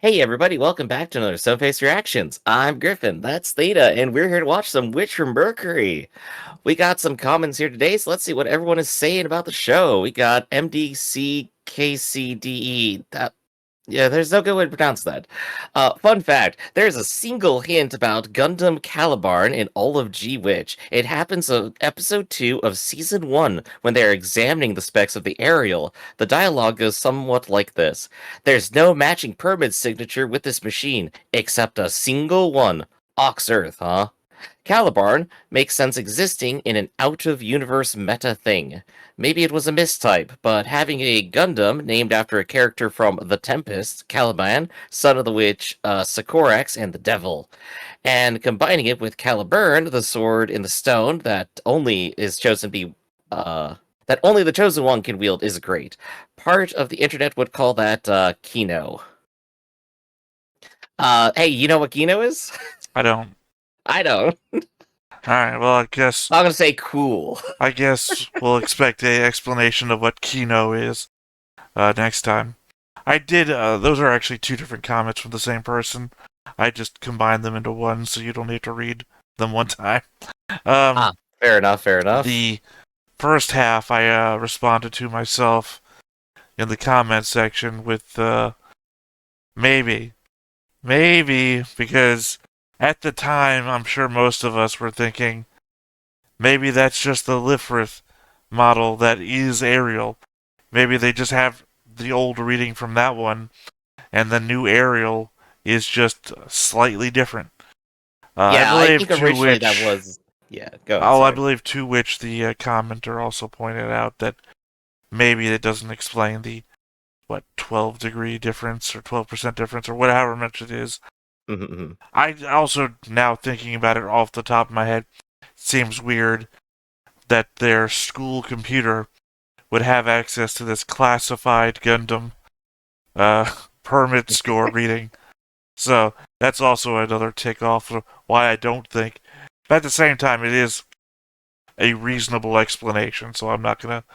Hey everybody, welcome back to another Face Reactions. I'm Griffin, that's Theta, and we're here to watch some Witch from Mercury. We got some comments here today, so let's see what everyone is saying about the show. We got MDCKCDE. Yeah, there's no good way to pronounce that. Fun fact, there's a single hint about Gundam Calibarn in all of G-Witch. It happens in episode 2 of season 1 when they're examining the specs of the Ariel. The dialogue goes somewhat like this. There's no matching permit signature with this machine, except a single one. Ox Earth, huh? Calibarn makes sense existing in an out-of-universe meta thing. Maybe it was a mistype, but having a Gundam named after a character from The Tempest, Caliban, son of the witch Sikorax, and the Devil, and combining it with Caliburn, the sword in the stone that only is chosen to be that only the chosen one can wield, is great. Part of the internet would call that Kino. Hey, you know what Kino is? I don't. I don't. Alright, well, I guess I'm gonna say cool. we'll expect a explanation of what Kino is next time. I did, those are actually two different comments from the same person. I just combined them into one so you don't need to read them one time. Fair enough. The first half I responded to myself in the comment section with maybe, because at the time, I'm sure most of us were thinking, maybe that's just the Lifrith model that is Ariel. Maybe they just have the old reading from that one, and the new Ariel is just slightly different. I think originally that was... Yeah, go ahead. I believe to which the commenter also pointed out that maybe it doesn't explain the 12-degree difference or 12% difference or whatever much it is. Mm-hmm. I also, now thinking about it off the top of my head, seems weird that their school computer would have access to this classified Gundam permit score reading. So that's also another tick off of why I don't think. But at the same time, it is a reasonable explanation. So I'm not gonna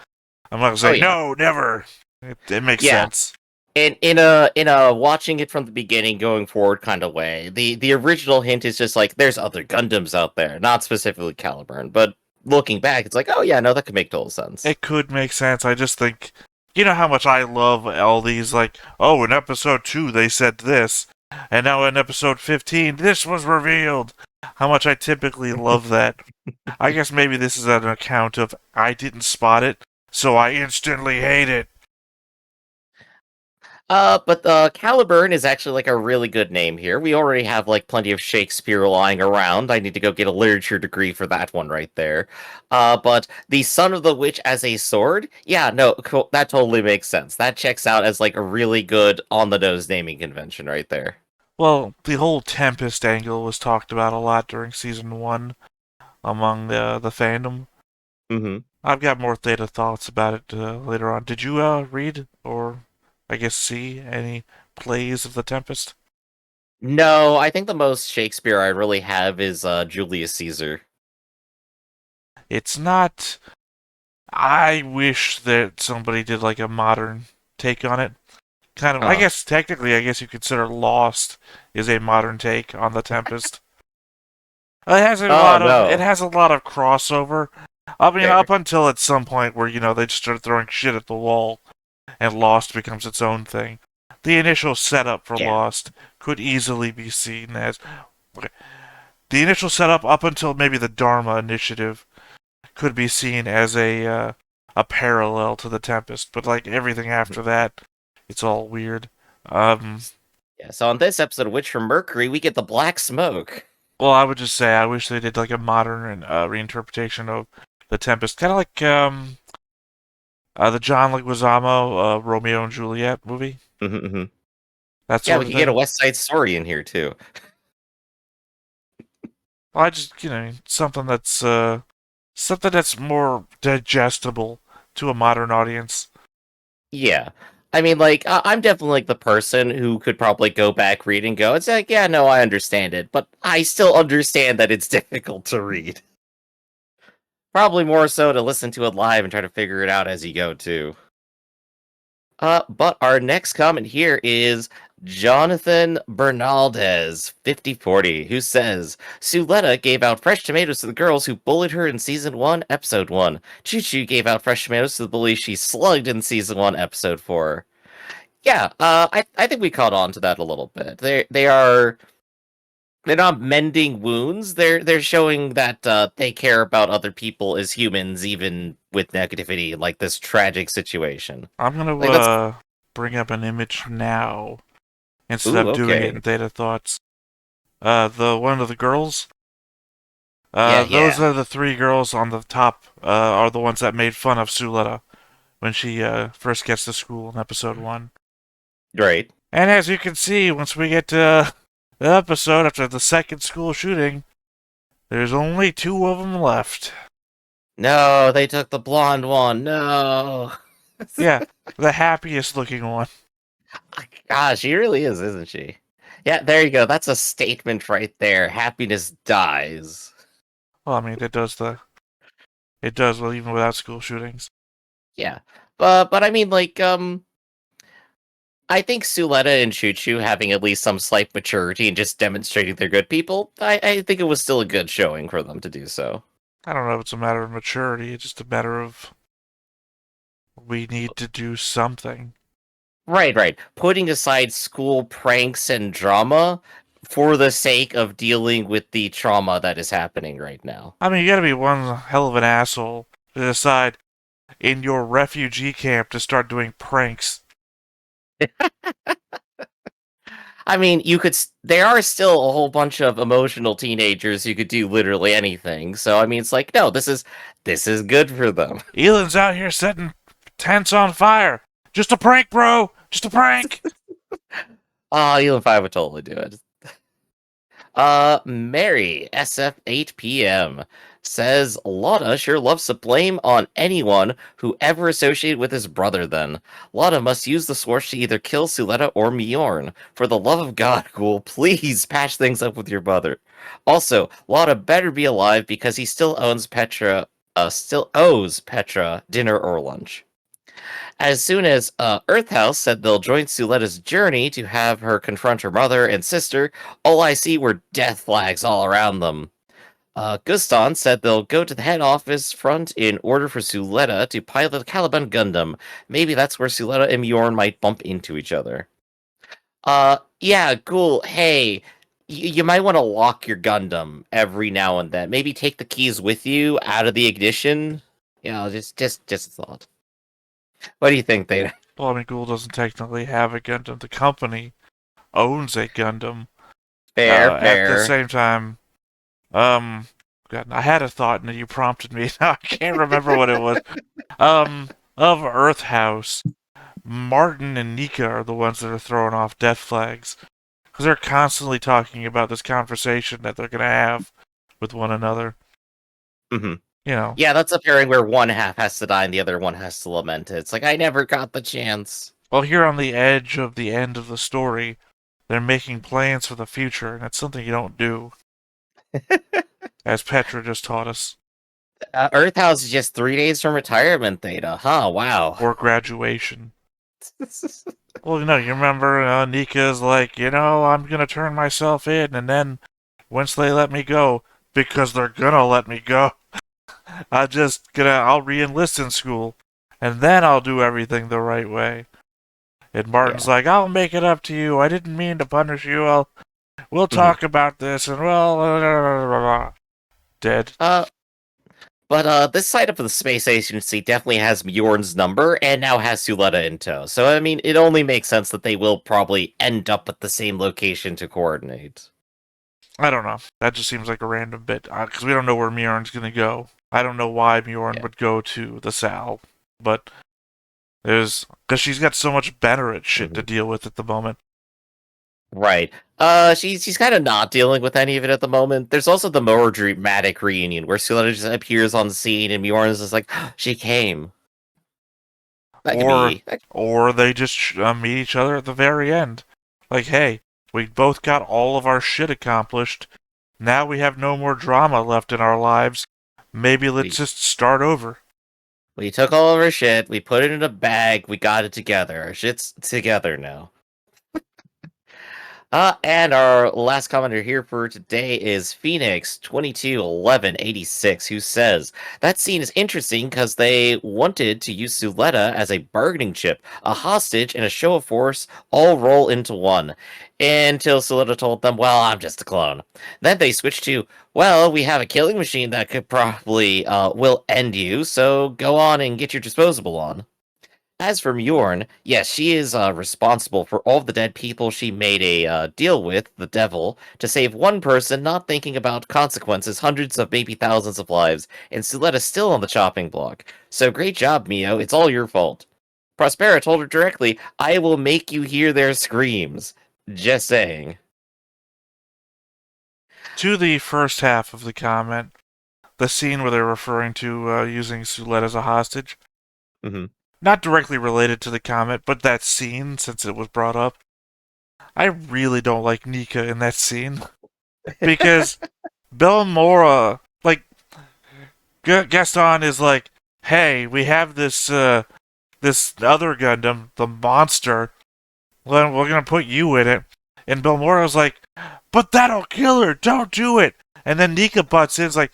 say no, never. It makes sense. In a watching it from the beginning going forward kind of way. The original hint is just like there's other Gundams out there, not specifically Caliburn, but looking back, it's like, oh yeah, no, that could make total sense. It could make sense. I just think, you know how much I love all these, like, oh, in episode 2 they said this, and now in episode 15 this was revealed. How much I typically love that. I guess maybe this is an account of I didn't spot it, so I instantly hate it. But Caliburn is actually like a really good name here. We already have like plenty of Shakespeare lying around. I need to go get a literature degree for that one right there. But the son of the witch as a sword, yeah, no, cool. That totally makes sense. That checks out as like a really good on the nose naming convention right there. Well, the whole Tempest angle was talked about a lot during season 1 among the fandom. Mm-hmm. I've got more Theta thoughts about it later on. Did you read or I guess see any plays of the Tempest? No, I think the most Shakespeare I really have is Julius Caesar. It's not. I wish that somebody did like a modern take on it. Kind of. I guess technically, I guess you consider Lost is a modern take on the Tempest. It has a lot of. It has a lot of crossover. I mean, up until at some point where they just start throwing shit at the wall, and Lost becomes its own thing. The initial setup for Lost could easily be seen as the initial setup up until maybe the Dharma Initiative could be seen as a parallel to the Tempest, but like everything after that, it's all weird. So on this episode of Witch from Mercury, we get the Black Smoke. Well, I would just say I wish they did like a modern reinterpretation of the Tempest, kind of like the John Leguizamo Romeo and Juliet movie. Mm-hmm. That's we can get a West Side Story in here too. Well, I just something that's more digestible to a modern audience. Yeah. I mean, like, I'm definitely like the person who could probably go back, read, and go, it's like, yeah, no, I understand it, but I still understand that it's difficult to read. Probably more so to listen to it live and try to figure it out as you go, too. But our next comment here is, Jonathan Bernaldez, 5040, who says, Suletta gave out fresh tomatoes to the girls who bullied her in Season 1, Episode 1. Choo Choo gave out fresh tomatoes to the bullies she slugged in Season 1, Episode 4. Yeah, I think we caught on to that a little bit. They're not mending wounds. They're showing that they care about other people as humans, even with negativity, like this tragic situation. I'm gonna Like that's bring up an image now instead ooh, of doing it okay. in Theta Thoughts. The one of the girls. Yeah, Those yeah. are the three girls on the top. Are the ones that made fun of Suletta when she first gets to school in episode 1. Right. And as you can see, once we get to the episode after the second school shooting, there's only 2 of them left. No, they took the blonde one. No. Yeah, the happiest looking one. Gosh, she really is, isn't she? Yeah, there you go. That's a statement right there. Happiness dies. Well, I mean, it does well even without school shootings. Yeah. But I mean, like, I think Suletta and Choo Choo having at least some slight maturity and just demonstrating they're good people, I think it was still a good showing for them to do so. I don't know if it's a matter of maturity. It's just a matter of we need to do something. Right. Putting aside school pranks and drama for the sake of dealing with the trauma that is happening right now. I mean, you gotta be one hell of an asshole to decide in your refugee camp to start doing pranks. I mean, there are still a whole bunch of emotional teenagers who could do literally anything. So I mean, it's like, no, this is good for them. Elon's out here setting tents on fire. Just a prank, bro. Just a prank. Oh, Elon 5 would totally do it. Mary, SF8PM, says Lotta sure loves to blame on anyone who ever associated with his brother then. Lotta must use the Sword to either kill Suletta or Mjorn. For the love of God, Ghoul, please patch things up with your brother. Also, Lotta better be alive because he still owes Petra dinner or lunch. As soon as Earthhouse said they'll join Suletta's journey to have her confront her mother and sister, all I see were death flags all around them. Guston said they'll go to the head office front in order for Suletta to pilot the Caliban Gundam. Maybe that's where Suletta and Bjorn might bump into each other. Yeah, cool. Hey, you might want to lock your Gundam every now and then. Maybe take the keys with you out of the ignition. You know, just a thought. What do you think, Theta? Well, I mean, Ghoul doesn't technically have a Gundam. The company owns a Gundam. Fair, At the fair. same time, God, I had a thought and you prompted me. Now I can't remember what it was. Of Earth House, Martin and Nika are the ones that are throwing off death flags because they're constantly talking about this conversation that they're gonna have with one another. Mm-hmm. You know. Yeah, that's a pairing where one half has to die and the other one has to lament it. It's like, I never got the chance. Well, here on the edge of the end of the story, they're making plans for the future, and that's something you don't do, as Petra just taught us. Earth House is just 3 days from retirement, Theta. Huh, wow. Or graduation. Well, you remember Nika's like, I'm gonna turn myself in, and then once they let me go, because they're gonna let me go, I'll re-enlist in school, and then I'll do everything the right way. And Martin's Yeah. like, I'll make it up to you. I didn't mean to punish you. We'll talk about this, and dead. But this side of the space agency definitely has Bjorn's number and now has Suletta in tow. So I mean, it only makes sense that they will probably end up at the same location to coordinate. I don't know. That just seems like a random bit because we don't know where Mjorn's gonna go. I don't know why Bjorn Yeah. would go to the Sal, but because she's got so much better shit to deal with at the moment. Right. She's kind of not dealing with any of it at the moment. There's also the more dramatic reunion where Suletta just appears on the scene and Bjorn is just like, she came. That could be. Or they just meet each other at the very end. Like, hey, we both got all of our shit accomplished. Now we have no more drama left in our lives. Maybe let's just start over. We took all of our shit, we put it in a bag, we got it together. Our shit's together now. And our last commenter here for today is Phoenix221186, who says that scene is interesting because they wanted to use Suletta as a bargaining chip, a hostage, and a show of force all roll into one. Until Suletta told them, "Well, I'm just a clone." Then they switched to, "Well, we have a killing machine that could probably will end you, so go on and get your disposable on." As for Mjorn, yes, she is responsible for all of the dead people she made a deal with, the devil, to save one person, not thinking about consequences, hundreds of maybe thousands of lives, and Suletta's still on the chopping block. So great job, Mio, it's all your fault. Prospera told her directly, "I will make you hear their screams." Just saying. To the first half of the comment, the scene where they're referring to using Sulette as a hostage, Mm-hmm. not directly related to the comment, but that scene, since it was brought up, I really don't like Nika in that scene. Because Belmora, like, Gaston is like, hey, we have this this other Gundam, the monster. Well, we're gonna put you in it. And Belmora's like, but that'll kill her. Don't do it. And then Nika butts in, is like,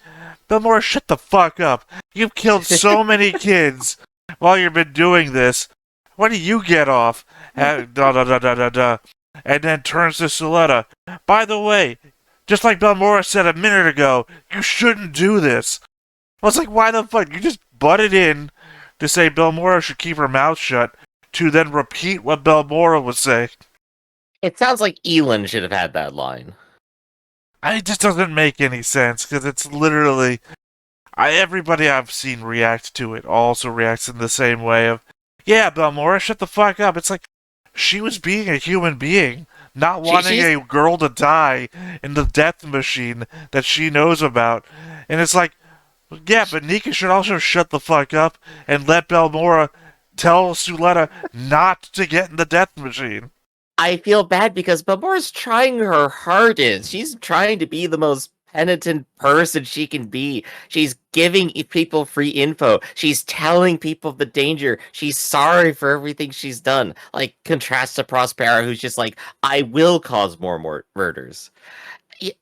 Belmora, shut the fuck up. You've killed so many kids while you've been doing this. When do you get off? Da da da da da da. And then turns to Suletta. By the way, just like Belmora said a minute ago, you shouldn't do this. I was like, why the fuck? You just butted in to say Belmora should keep her mouth shut, to then repeat what Belmora would say. It sounds like Elin should have had that line. It just doesn't make any sense, because it's literally... everybody I've seen react to it also reacts in the same way of, yeah, Belmora, shut the fuck up. It's like, she was being a human being, not wanting a girl to die in the death machine that she knows about. And it's like, yeah, but Nika should also shut the fuck up and let Belmora tell Suletta not to get in the death machine. I feel bad because Belmora's trying her hardest. She's trying to be the most penitent person she can be. She's giving people free info. She's telling people the danger. She's sorry for everything she's done. Like, contrast to Prospera, who's just like, "I will cause more murders." She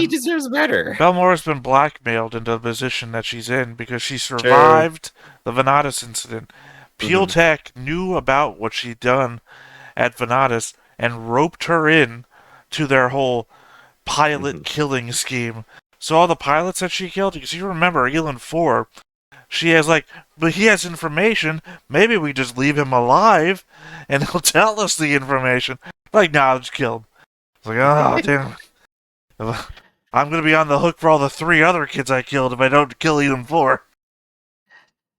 deserves better. Belmora's been blackmailed into the position that she's in because she True. survived the Venatus incident. Peel Tech knew about what she'd done at Venatus and roped her in to their whole pilot killing scheme. So all the pilots that she killed, because you remember Elin 4, she has like, but he has information, maybe we just leave him alive and he'll tell us the information. Like, nah, just kill him. It's like, oh, damn. I'm gonna be on the hook for all the 3 other kids I killed if I don't kill Elin 4.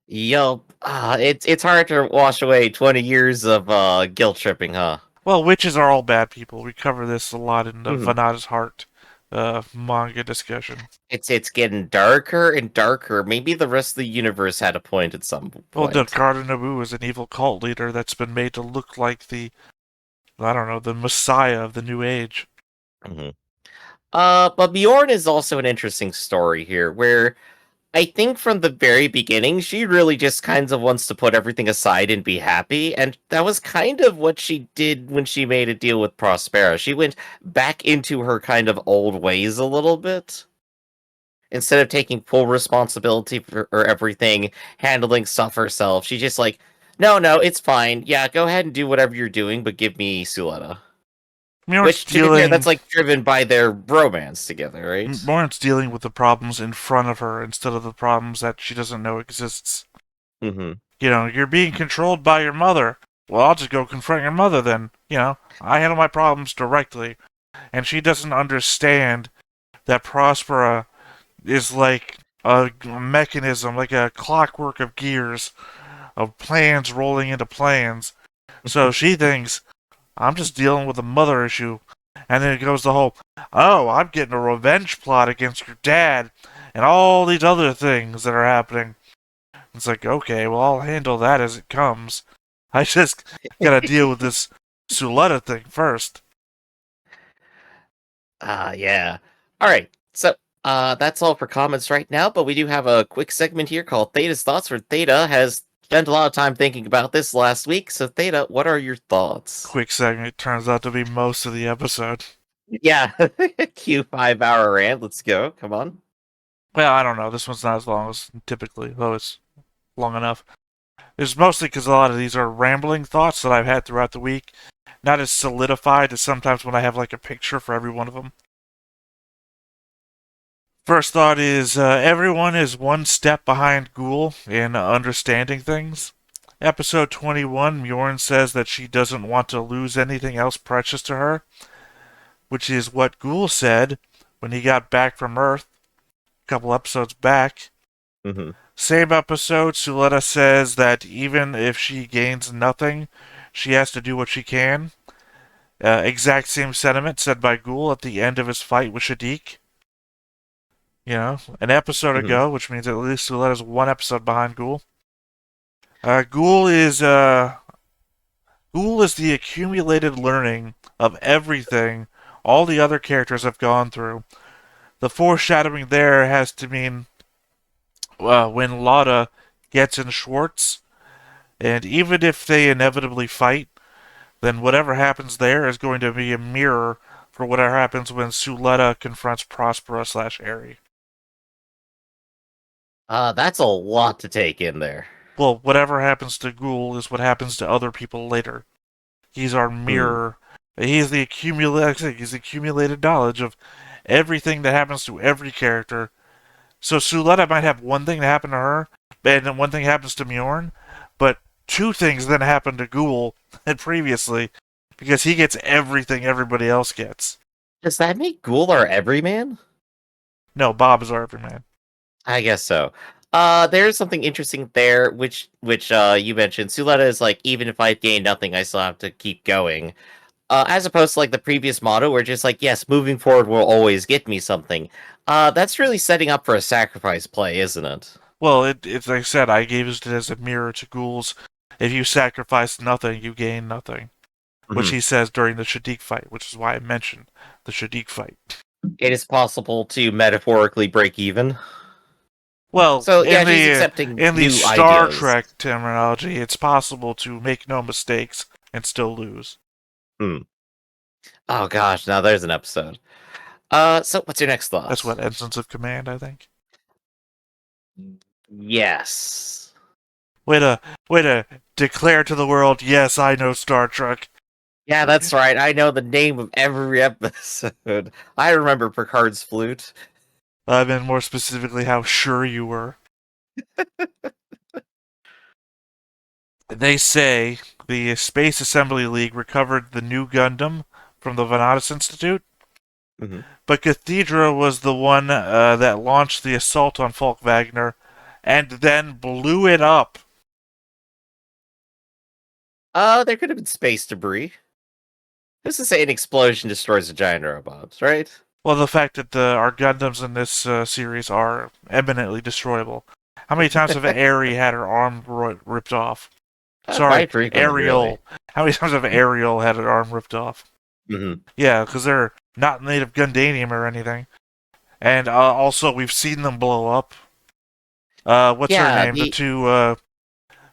Yup. It's hard to wash away 20 years of guilt tripping, huh? Well, witches are all bad people. We cover this a lot in the Vanada's Heart manga discussion. It's getting darker and darker. Maybe the rest of the universe had a point at some point. Well, Dakar Nabu is an evil cult leader that's been made to look like the, I don't know, the messiah of the new age. But Bjorn is also an interesting story here, where I think from the very beginning, she really just kind of wants to put everything aside and be happy, and that was kind of what she did when she made a deal with Prospera. She went back into her kind of old ways a little bit. Instead of taking full responsibility for everything, handling stuff herself, she's just like, no, it's fine. Yeah, go ahead and do whatever you're doing, but give me Suletta. Which, to be fair, that's like driven by their romance together, right? Mjorn's dealing with the problems in front of her instead of the problems that she doesn't know exists. You know, you're being controlled by your mother. Well, I'll just go confront your mother then. You know, I handle my problems directly. And she doesn't understand that Prospera is like a mechanism, like a clockwork of gears, of plans rolling into plans. So she thinks, I'm just dealing with a mother issue. And then it goes the whole, oh, I'm getting a revenge plot against your dad, and all these other things that are happening. It's like, okay, well, I'll handle that as it comes. I just gotta deal with this Suletta thing first. Yeah. Alright, so, that's all for comments right now, but we do have a quick segment here called Theta's Thoughts, where Theta has spent a lot of time thinking about this last week, so Theta, what are your thoughts? Quick segment turns out to be most of the episode. Yeah, Q 5 hour rant. Let's go. Come on. Well, I don't know. This one's not as long as typically, though it's long enough. It's mostly because a lot of these are rambling thoughts that I've had throughout the week, not as solidified as sometimes when I have like a picture for every one of them. First thought is everyone is one step behind Ghoul in understanding things. Episode 21, Mjorn says that she doesn't want to lose anything else precious to her, which is what Ghoul said when he got back from Earth a couple episodes back. Mm-hmm. Same episode, Suletta says that even if she gains nothing, she has to do what she can. Exact same sentiment said by Ghoul at the end of his fight with Shaddiq. You know, an episode ago, which means at least Suletta's one episode behind Ghoul. Ghoul is the accumulated learning of everything all the other characters have gone through. The foreshadowing there has to mean when Lotta gets in Schwartz, and even if they inevitably fight, then whatever happens there is going to be a mirror for whatever happens when Suletta confronts Prospera/Aerie. That's a lot to take in there. Well, whatever happens to Ghoul is what happens to other people later. He's our mirror. He's the accumulated knowledge of everything that happens to every character. So Suletta might have one thing that happen to her, and then one thing happens to Mjorn, but two things then happen to Ghoul previously, because he gets everything everybody else gets. Does that make Ghoul our everyman? No, Bob is our everyman. I guess so. There's something interesting there, which you mentioned. Suletta is like, even if I gain nothing, I still have to keep going. As opposed to like the previous motto, where just like, yes, moving forward will always get me something. That's really setting up for a sacrifice play, isn't it? Well, it's like I said, I gave it as a mirror to Ghoul's. If you sacrifice nothing, you gain nothing. Which he says during the Shaddiq fight, which is why I mentioned the Shaddiq fight. It is possible to metaphorically break even. Well, so yeah, she's accepting in the new Star ideas. Trek terminology, it's possible to make no mistakes and still lose. Oh gosh, now there's an episode. So what's your next thought? That's what Ensigns of Command, I think. Yes. Way to declare to the world, yes, I know Star Trek. Yeah, that's right. I know the name of every episode. I remember Picard's flute. I meant more specifically how sure you were. They say the Space Assembly League recovered the new Gundam from the Venatus Institute, but Cathedra was the one that launched the assault on Falk Wagner and then blew it up. There could have been space debris. Who's to say an explosion destroys a giant robot, right? Well, the fact that our Gundams in this series are eminently destroyable. How many times have Aerie had her arm ripped off? Sorry, Ariel. Really. How many times have Ariel had her arm ripped off? Yeah, because they're not made of Gundanium or anything. And also, we've seen them blow up. What's her name? The two...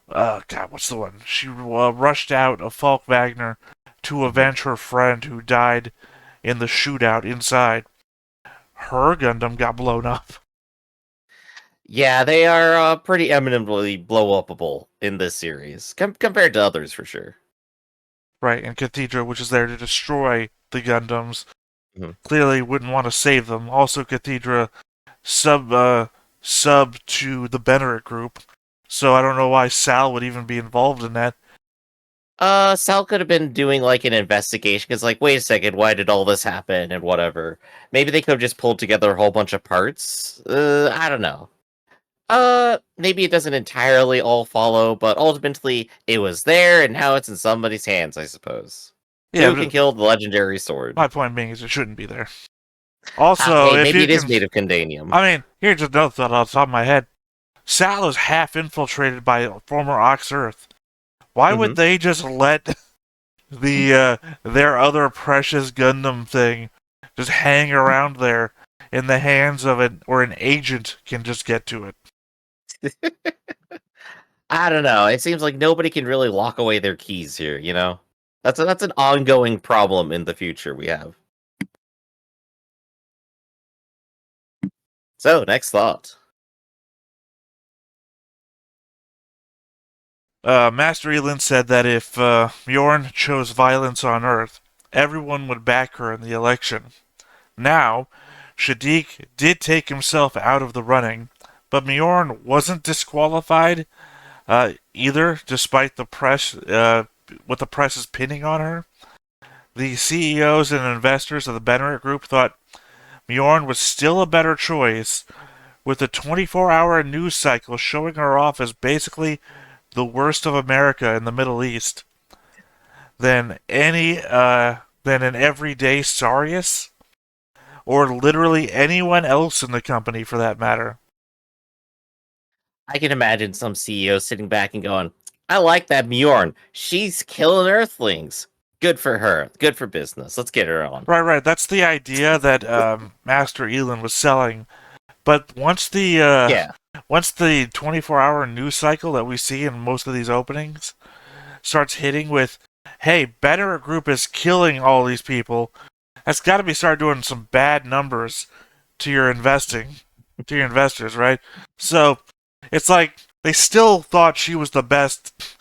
God, what's the one? She rushed out of Falk Wagner to avenge her friend who died in the shootout inside. Her Gundam got blown up. Yeah, they are pretty eminently blow-upable in this series, compared to others, for sure. Right, and Cathedra, which is there to destroy the Gundams, clearly wouldn't want to save them. Also, Cathedra sub to the Bennett group, so I don't know why Sal would even be involved in that. Sal could have been doing like an investigation, because like, wait a second, why did all this happen and whatever. Maybe they could have just pulled together a whole bunch of parts. I don't know. Maybe it doesn't entirely all follow, but ultimately it was there, and now it's in somebody's hands, I suppose. Yeah, who can kill the legendary sword? My point being is it shouldn't be there. Also, maybe it is made of Gundanium. I mean, here's another thought off the top of my head. Sal is half infiltrated by former Ox Earth. Why would they just let the their other precious Gundam thing just hang around there in the hands of an agent can just get to it? I don't know. It seems like nobody can really lock away their keys here, you know? That's an ongoing problem in the future we have. So, next thought. Master Elin said that if Bjorn chose violence on Earth, everyone would back her in the election. Now, Shadik did take himself out of the running, but Bjorn wasn't disqualified either, despite the press, what the press is pinning on her. The CEOs and investors of the Bennett Group thought Bjorn was still a better choice, with a 24-hour news cycle showing her off as basically the worst of America in the Middle East than an everyday Sarius, or literally anyone else in the company for that matter. I can imagine some CEO sitting back and going, I like that Mjorn. She's killing Earthlings. Good for her. Good for business. Let's get her on. Right. That's the idea that Master Elin was selling. But once the Yeah. 24-hour news cycle that we see in most of these openings starts hitting with, hey, Better Group is killing all these people, that's got to be start doing some bad numbers to your investors, right? So it's like they still thought she was the best.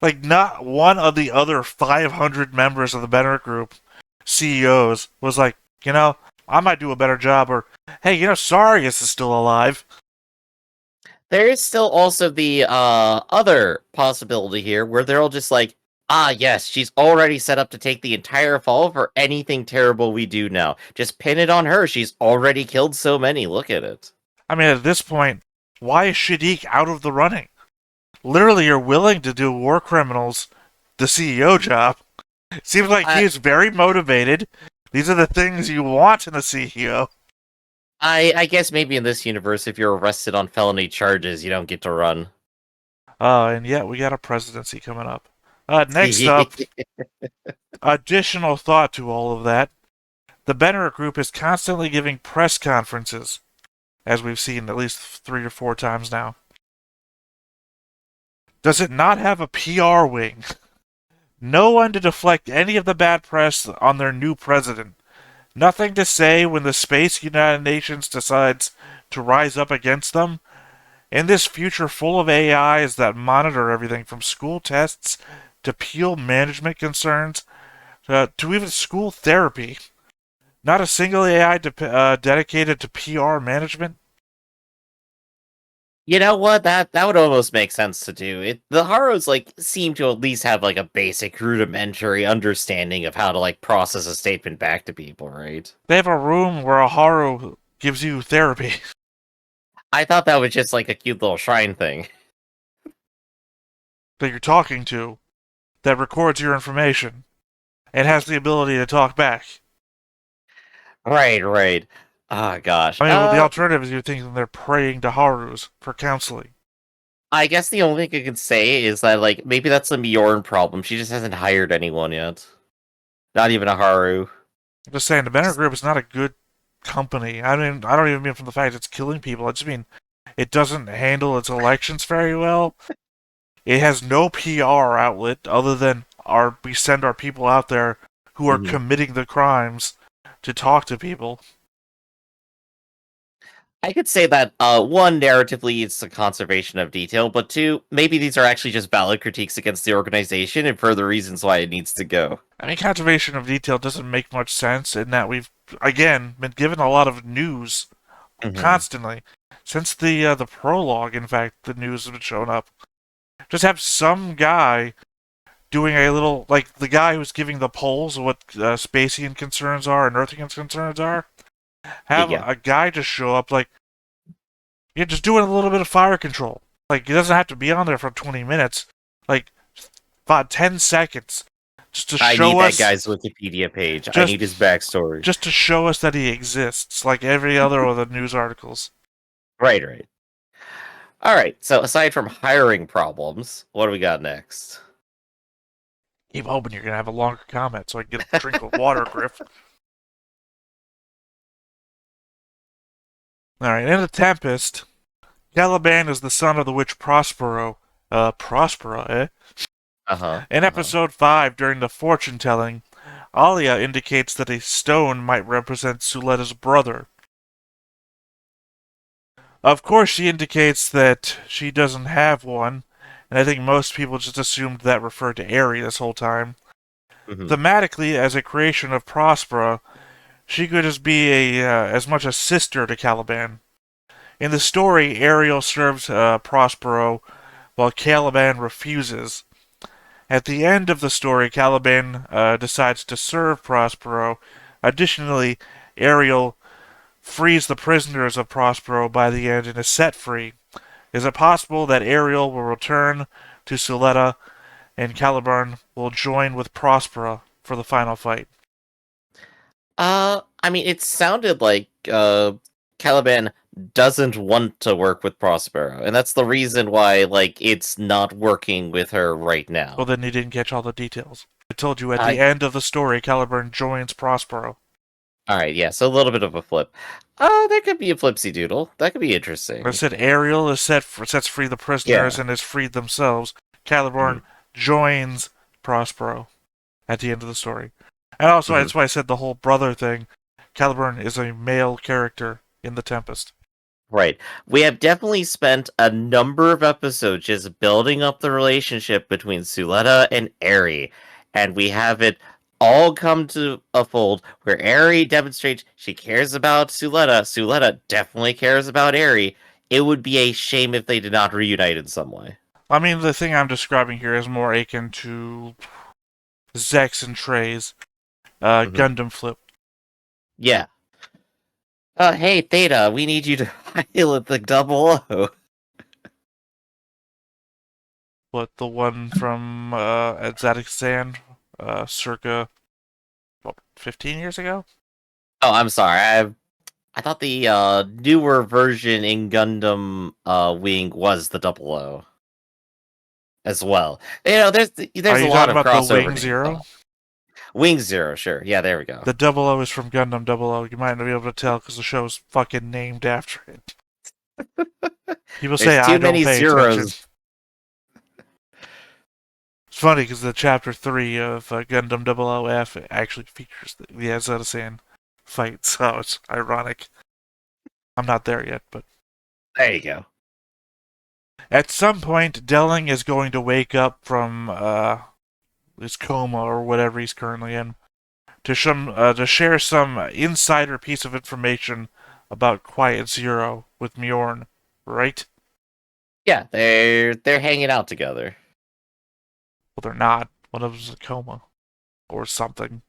Like, not one of the other 500 members of the Better Group CEOs was like, I might do a better job, or hey, Sarius is still alive. There is still also the other possibility here where they're all just like, yes, she's already set up to take the entire fall for anything terrible we do now. Just pin it on her. She's already killed so many. Look at it. I mean, at this point, why is Shadik out of the running? Literally, you're willing to do war criminals the CEO job. It seems like he's very motivated. These are the things you want in a CEO. I guess maybe in this universe, if you're arrested on felony charges, you don't get to run. And yet we got a presidency coming up. Next up, additional thought to all of that. The Benner Group is constantly giving press conferences, as we've seen at least 3 or 4 times now. Does it not have a PR wing? No one to deflect any of the bad press on their new president. Nothing to say when the Space United Nations decides to rise up against them. In this future full of AIs that monitor everything from school tests to pupil management concerns to even school therapy. Not a single AI dedicated to PR management. You know what? That would almost make sense to do. The Haros seem to at least have a basic rudimentary understanding of how to process a statement back to people, right? They have a room where a Haru gives you therapy. I thought that was just a cute little shrine thing. That you're talking to, that records your information, and has the ability to talk back. Right. Oh, gosh. I mean, the alternative is you're thinking they're praying to Harus for counseling. I guess the only thing I can say is that, maybe that's a Mjorn problem. She just hasn't hired anyone yet. Not even a Haru. I'm just saying, the Benner Group is not a good company. I don't even mean from the fact it's killing people. I just mean it doesn't handle its elections very well. It has no PR outlet other than we send our people out there who are committing the crimes to talk to people. I could say that, one, narratively, it's a conservation of detail, but two, maybe these are actually just valid critiques against the organization and further reasons why it needs to go. I mean, conservation of detail doesn't make much sense in that we've, again, been given a lot of news constantly. Since the prologue, in fact, the news has been showing up. Just have some guy doing a little, like the guy who's giving the polls of what Spacian concerns are and Earthian concerns are. Have a guy just show up, just doing a little bit of fire control. Like, he doesn't have to be on there for 20 minutes. Like, about 10 seconds. Just to show us. I need that guy's Wikipedia page. I need his backstory. Just to show us that he exists, like every other of the news articles. Right. Alright, so aside from hiring problems, what do we got next? Keep hoping you're going to have a longer comment so I can get a drink of water, Griff. Alright, in The Tempest, Caliban is the son of the witch Prospero, Prospera, eh? Uh-huh. In episode 5, during the fortune telling, Alia indicates that a stone might represent Suleta's brother. Of course, she indicates that she doesn't have one, and I think most people just assumed that referred to Eri this whole time. Mhm. Thematically, as a creation of Prospera, she could just be as much a sister to Caliban. In the story, Ariel serves Prospero, while Caliban refuses. At the end of the story, Caliban decides to serve Prospero. Additionally, Ariel frees the prisoners of Prospero by the end and is set free. Is it possible that Ariel will return to Suleta and Caliban will join with Prospera for the final fight? I mean, it sounded like Caliban doesn't want to work with Prospero, and that's the reason why, like, it's not working with her right Well, now. then you didn't catch all the details. I told you at Uh, the end of the story, Caliban joins Prospero. all right, yeah, so a little bit of a flip. Oh, that could be a flipsy doodle. That could be I interesting. said Ariel is sets free the prisoners Yeah. and is freed themselves. Caliban Mhm. joins Prospero at the end of the story. And also, Mhm. that's why I said the whole brother thing. Caliban is a male character in The Tempest. Right. We have definitely spent a number of episodes just building up the relationship between Suleta and Eri, and we have it all come to a fold where Eri demonstrates she cares about Suleta. Suleta definitely cares about Eri. It would be a shame if they did not reunite in some way. I mean, the thing I'm describing here is more akin to Zex and Trey's Hmm. Gundam flip. Yeah. Hey, Theta, we need you to pilot the double O. But the one from Zadistan, circa, what, 15 years ago? Oh, I'm sorry. I thought the newer version in Gundam Wing was the double O as well. You know, Are there's a you lot talking of about the crossover. Wing Zero? Wing Zero, sure. Yeah, there we go. The double O is from Gundam Double O. You might not be able to tell because the show's fucking named after it. People say There's I too don't many pay attention. zeros. It's funny because the chapter 3 of Gundam Double OF actually features the Azota-san fight, so it's ironic. I'm not there yet, but There you go. at some point, Delling is going to wake up from his coma or whatever he's currently in to share some insider piece of information about Quiet Zero with Mjorn, right? Yeah, they're hanging out together. Well, they're not. One of them's in a coma or something.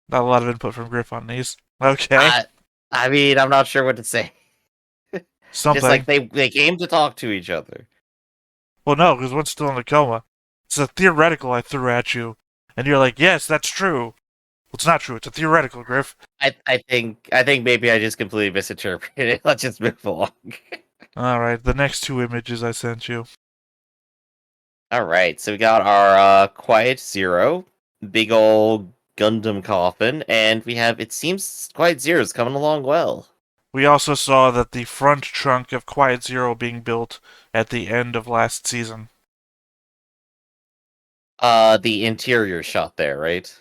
Not a lot of input from Griff on these. Okay, I I mean, I'm not sure what to say. Just like something. they came to talk to each other. Well, no, because one's still in a coma. It's a theoretical I threw at you, and you're like, yes, that's true. Well, it's not true. It's a theoretical, Griff. I think maybe I just completely misinterpreted it. Let's just move along. All right, the next two images I sent you. All right, so we got our Quiet Zero, big old Gundam coffin, and we have, it seems, Quiet Zero's coming along well. We also saw that the front trunk of Quiet Zero being built at the end of last season. The interior shot there, right?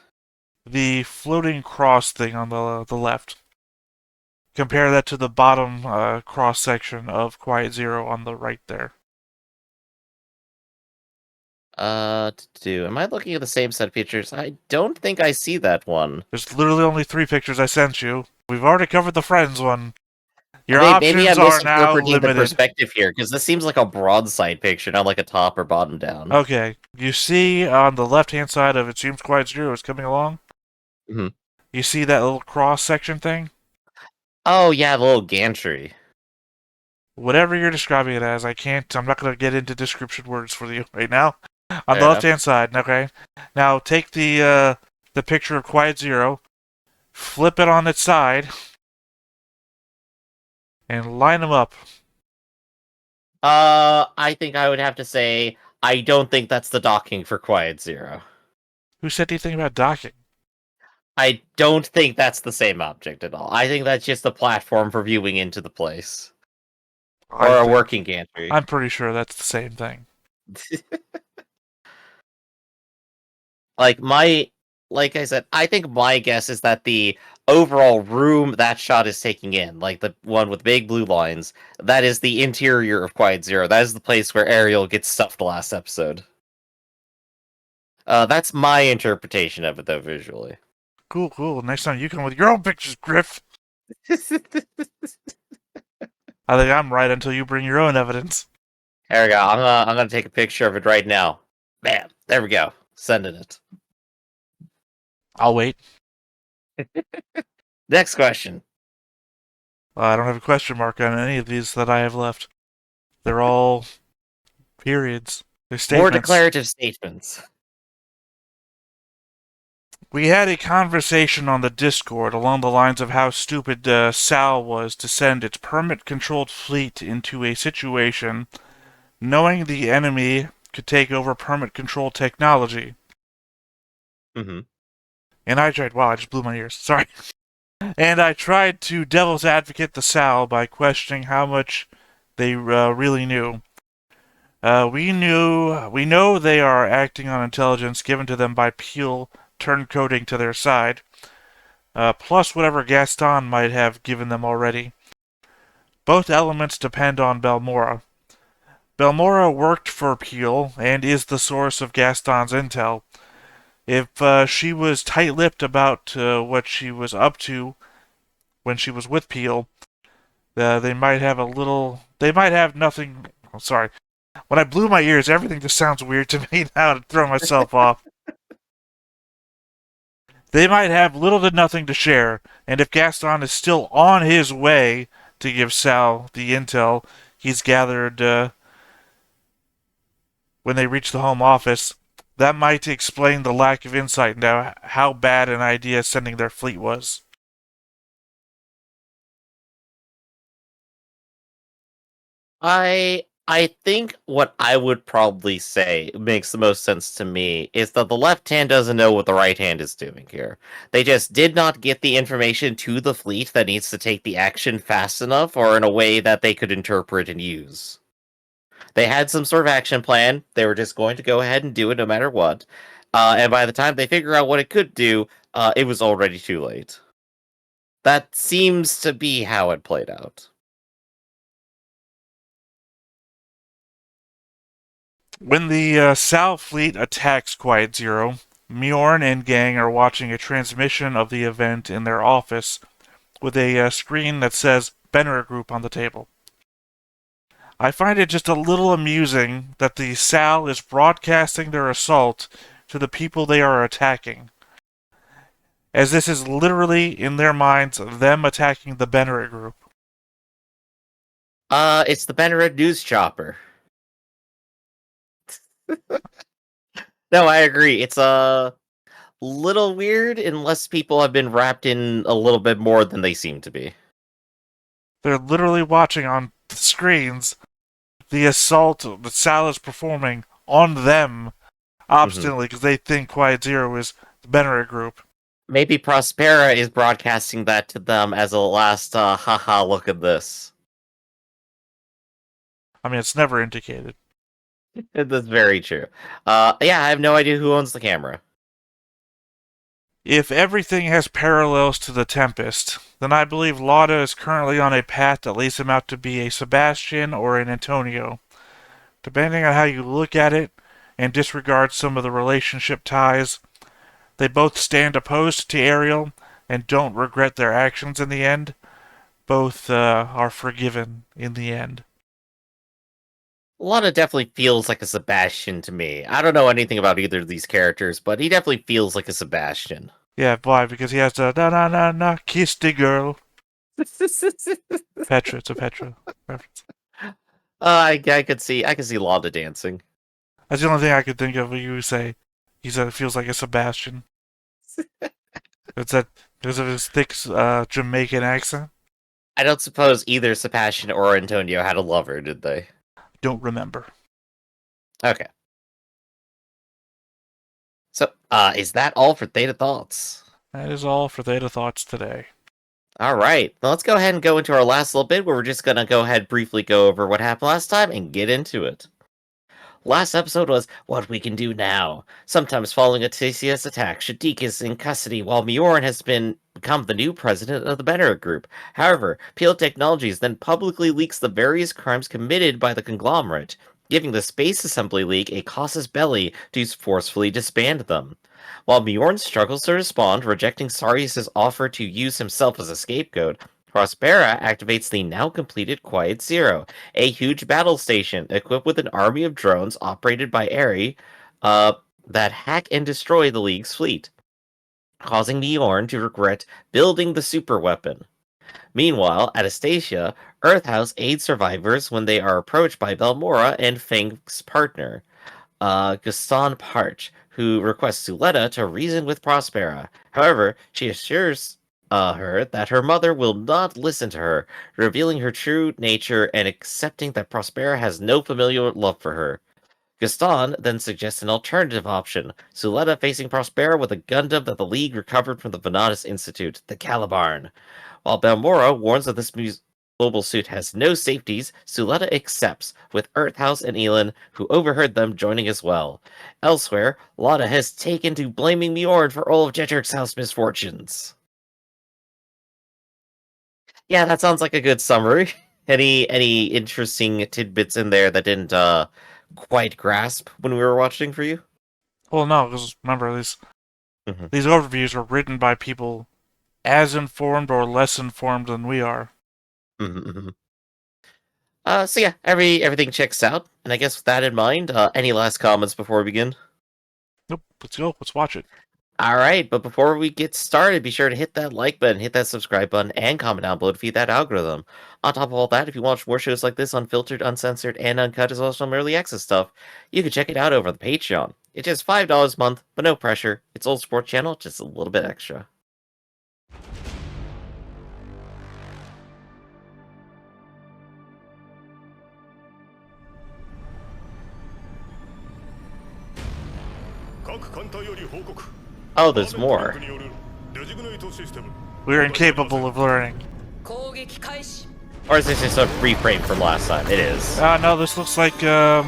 The floating cross thing on the left. Compare that to the bottom cross section of Quiet Zero on the right there. Am I looking at the same set of pictures? I don't think I see that one. There's literally only 3 pictures I sent you. We've already covered the Friends one. Your Maybe options I'm are now misinterpreting the limited. perspective here, because this seems like a broadside picture, not like a top or bottom down. Okay, you see on the left-hand side of It Seems Quiet Zero is coming along? Hmm. You see that little cross section thing? Oh, yeah, the little gantry. Whatever you're describing it as, I'm not going to get into description words for you right now. On the Fair enough. left-hand side, okay? Now take the picture of Quiet Zero, flip it on its side, and line them up. I think I would have to say I don't think that's the docking for Quiet Zero. Who said anything about docking? I don't think that's the same object at all. I think that's just the platform for viewing into the place. Or a working gantry. I'm pretty sure that's the same thing. Like I said, I think my guess is that the overall room that shot is taking in, like the one with big blue lines, that is the interior of Quiet Zero. That is the place where Ariel gets stuffed last episode. That's my interpretation of it, though, visually. Cool. Next time you come with your own pictures, Griff. I think I'm right until you bring your own evidence. There we go. I'm gonna take a picture of it right now. Bam. There we go. Sending it. I'll wait. Next question. I don't have a question mark on any of these that I have left. They're all periods. They're statements. More declarative statements. We had a conversation on the Discord along the lines of how stupid Sal was to send its permit-controlled fleet into a situation knowing the enemy could take over permit-controlled technology. Mm-hmm. And I tried... Wow, I just blew my ears. Sorry. And I tried to devil's advocate the Sal by questioning how much they really knew. We know they are acting on intelligence given to them by Peel turncoding to their side, plus whatever Gaston might have given them already. Both elements depend on Belmora. Belmora worked for Peel and is the source of Gaston's intel. If she was tight-lipped about what she was up to when she was with Peel, they might have a little... They might have nothing... I'm sorry. When I blew my ears, everything just sounds weird to me now to throw myself off. They might have little to nothing to share, and if Gaston is still on his way to give Sal the intel he's gathered when they reach the home office, that might explain the lack of insight into how bad an idea sending their fleet was. I think what I would probably say makes the most sense to me is that the left hand doesn't know what the right hand is doing here. They just did not get the information to the fleet that needs to take the action fast enough or in a way that they could interpret and use. They had some sort of action plan. They were just going to go ahead and do it no matter what. And by the time they figure out what it could do, it was already too late. That seems to be how it played out. When the Sal fleet attacks Quiet Zero, Mjorn and gang are watching a transmission of the event in their office with a screen that says Benner Group on the table. I find it just a little amusing that the Sal is broadcasting their assault to the people they are attacking, as this is literally, in their minds, them attacking the Benner Group. It's the Benneret News Chopper. No, I agree. It's a little weird unless people have been wrapped in a little bit more than they seem to be. They're literally watching on the screens the assault that Sal is performing on them obstinately because they think Quiet Zero is the Benner Group. Maybe Prospera is broadcasting that to them as a last, haha, look at this. I mean, it's never indicated. That's very true. Yeah, I have no idea who owns the camera. If everything has parallels to the Tempest, then I believe Lauda is currently on a path that leads him out to be a Sebastian or an Antonio. Depending on how you look at it and disregard some of the relationship ties, they both stand opposed to Ariel and don't regret their actions in the end. Both are forgiven in the end. Lana definitely feels like a Sebastian to me. I don't know anything about either of these characters, but he definitely feels like a Sebastian. Yeah, why? Because he has the na kiss the girl. Petra, it's a Petra reference. I could see Lana dancing. That's the only thing I could think of when you say he said it feels like a Sebastian. It's that because of his thick Jamaican accent. I don't suppose either Sebastian or Antonio had a lover, did they? Don't remember. Okay. So, is that all for Theta Thoughts? That is all for Theta Thoughts today. All right, now let's go ahead and go into our last little bit where we're just gonna go ahead briefly go over what happened last time and get into it. Last episode was what we can do now. Sometimes following a TCS attack, Shadik is in custody while Mjorn has become the new president of the Benner Group. However, Peel Technologies then publicly leaks the various crimes committed by the conglomerate, giving the Space Assembly League a casus belli to forcefully disband them. While Mjorn struggles to respond, rejecting Sarius' offer to use himself as a scapegoat, Prospera activates the now completed Quiet Zero, a huge battle station equipped with an army of drones operated by Aerie that hack and destroy the League's fleet, causing Bjorn to regret building the super weapon. Meanwhile, at Astasia, Earthhouse aids survivors when they are approached by Belmora and Fang's partner, Gaston Parch, who requests Suletta to reason with Prospera. However, she assures her that her mother will not listen to her, revealing her true nature and accepting that Prospera has no familial love for her. Gaston then suggests an alternative option, Suletta facing Prospera with a Gundam that the League recovered from the Venatus Institute, the Calibarn. While Balmora warns that this mobile suit has no safeties, Suletta accepts, with Earthhouse and Elin, who overheard them joining as well. Elsewhere, Lotta has taken to blaming Mjorn for all of Jetrik's house misfortunes. Yeah, that sounds like a good summary. Any interesting tidbits in there that didn't quite grasp when we were watching for you? Well, no, because remember, Mhm. these overviews are written by people as informed or less informed than we are. Mhm, mhm. So yeah, everything checks out, and I guess with that in mind, any last comments before we begin? Nope, let's go. Let's watch it. All right, but before we get started, be sure to hit that like button, hit that subscribe button, and comment down below to feed that algorithm. On top of all that, if you watch more shows like this unfiltered, uncensored, and uncut, as well as some early access stuff, you can check it out over the Patreon. It's just $5 a month, but no pressure. It's old sports channel, just a little bit extra. Oh, there's more. We're incapable of learning. Or is this just a reframe from last time? It is. No, this looks like, that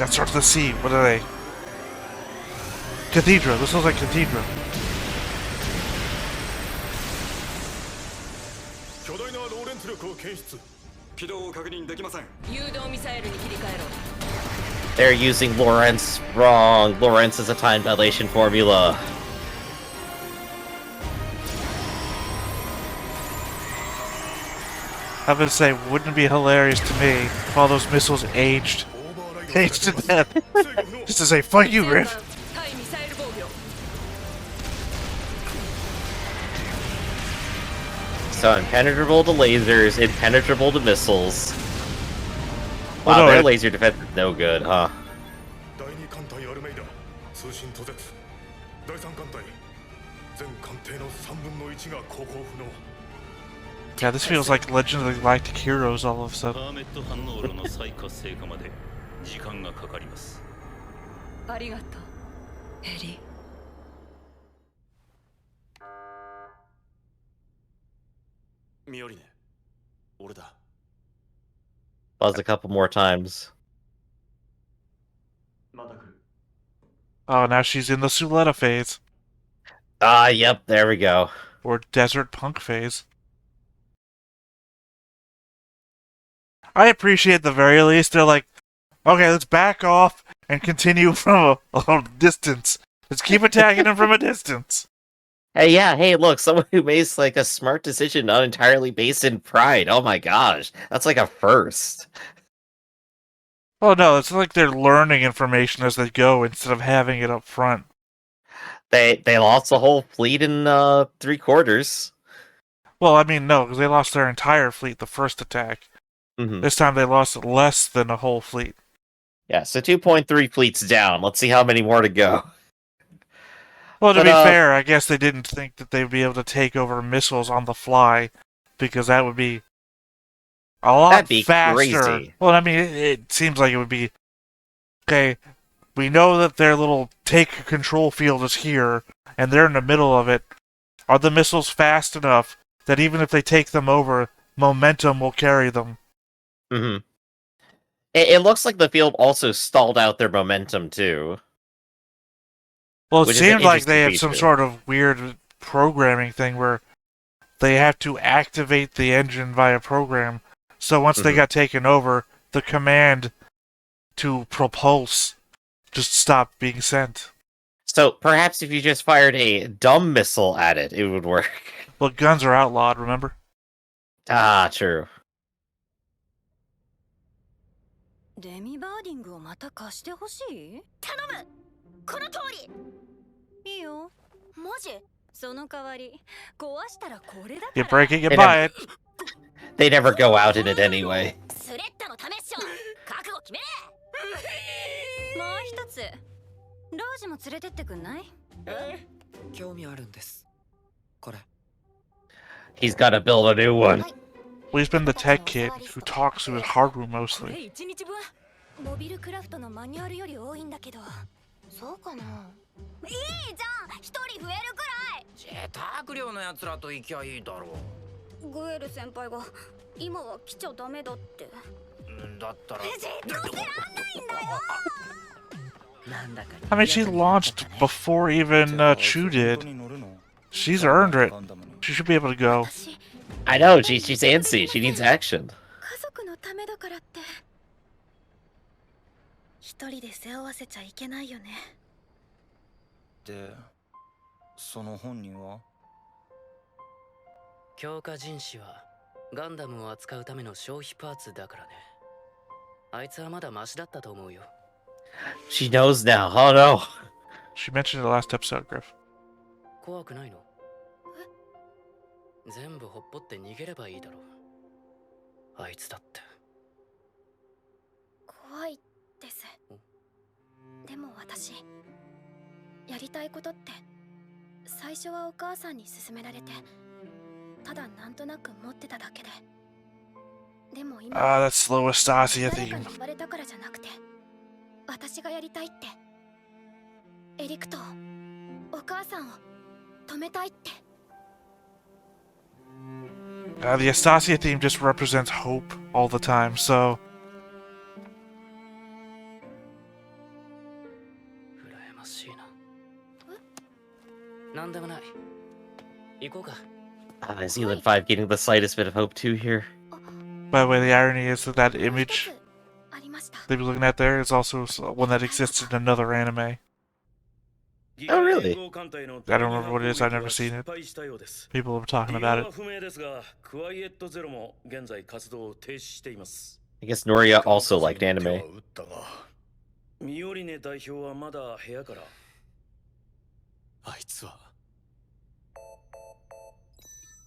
starts with a C. What are they? Cathedra. This looks like Cathedra. They're using Lorentz wrong. Lorentz is a time dilation formula. I was gonna say, wouldn't it be hilarious to me if all those missiles aged to death? Just to say, fuck you, Riff. So impenetrable to lasers, impenetrable to missiles. Wow, Well, no, their it- laser defense is no good, huh? Yeah, this feels like Legend of the Galactic Heroes all of a sudden. パーメット反応炉の再活性化まで時間がかかります。ありがとう、エリ。ミオリネ、俺だ。 Buzz a couple more times. また来る。 Oh, now she's in the Suletta phase. Ah, yep, there we go. Or Desert Punk phase. I appreciate the very least. They're like, okay, let's back off and continue from a distance. Let's keep attacking them from a distance. Hey, yeah, hey, look, someone who makes like a smart decision not entirely based in pride. Oh my gosh, that's like a first. Oh no, it's like they're learning information as they go instead of having it up front. They lost the whole fleet in 3/4. Well, I mean, no, because they lost their entire fleet the first attack. Mm-hmm. This time they lost less than a whole fleet. Yeah, so 2.3 fleets down. Let's see how many more to go. Well, to But, be fair, I guess they didn't think that they'd be able to take over missiles on the fly, because that would be a lot That'd be faster. crazy. Well, I mean, it seems like it would be, okay, we know that their little take control field is here, and they're in the middle of it. Are the missiles fast enough that even if they take them over, momentum will carry them. Mm-hmm. It looks like the field also stalled out their momentum too. Well, it Which is an seemed like they had interesting some feature. sort of weird programming thing where they have to activate the engine via program. So once they Mhm. got taken over, the command to propulse just stopped being sent. So perhaps if you just fired a dumb missile at it, it would work. Well, guns are outlawed, remember? Ah, true. デミバーディングをまた貸してほしい？頼むこの通りいいよ。マジその代わり壊したらこれだか You ら。 break it, you They buy it. They never go out in it anyway. スレッタのためっしょ覚悟決めもう一つ。ロージも連れてってくんない？興味あるんです。これ。 He's got to build a new one. Well, he's been the tech kid who talks to his hardroom こ mostly. れ1日分。モビルクラフトのマニュアルより多いんだけど。そうかな。いいじゃん一人増えるくらいジェターク寮のやつらと行きゃいいだろグエル先輩が今は来ちゃダメだって。う。だったら。じっとしてらんないんだよなんだか。 I mean, she launched before even Chu did. She's earned it. She should be able to go. 私 I know, she's antsy. She needs action. 家族のためだからって一人で背負わせちゃいけないよね。で、その本人は強化人士はガンダムを扱うための消費パーツだからね。あいつはまだマシだったと思うよ。 She knows now. Oh no. She mentioned it last episode, Griff. 怖くないの？全部ほっぽって逃げればいいだろう。あいつだって。怖いです。でも私やりたいことって最初はお母さんに勧められてただなんとなく持ってただけで。でも今 Ah, that slow Estasia 誰か theme. に言われたからじゃなくて私がやりたいって。エリクトをお母さんを止めたいって。 The Estasia theme just represents hope all the time, so 羨ましいな。なんでもない。行こうか。 Is Elin 5 getting the slightest bit of hope too here? by the way, the irony is that that もう一 image つありました。 they were looking at there is also one that exists in another anime. Oh, really? I don't remember what it is, I've never seen it. People have been talking about it. I guess Noria also liked anime. ミオリネ代表はまだ部屋から。あいつは。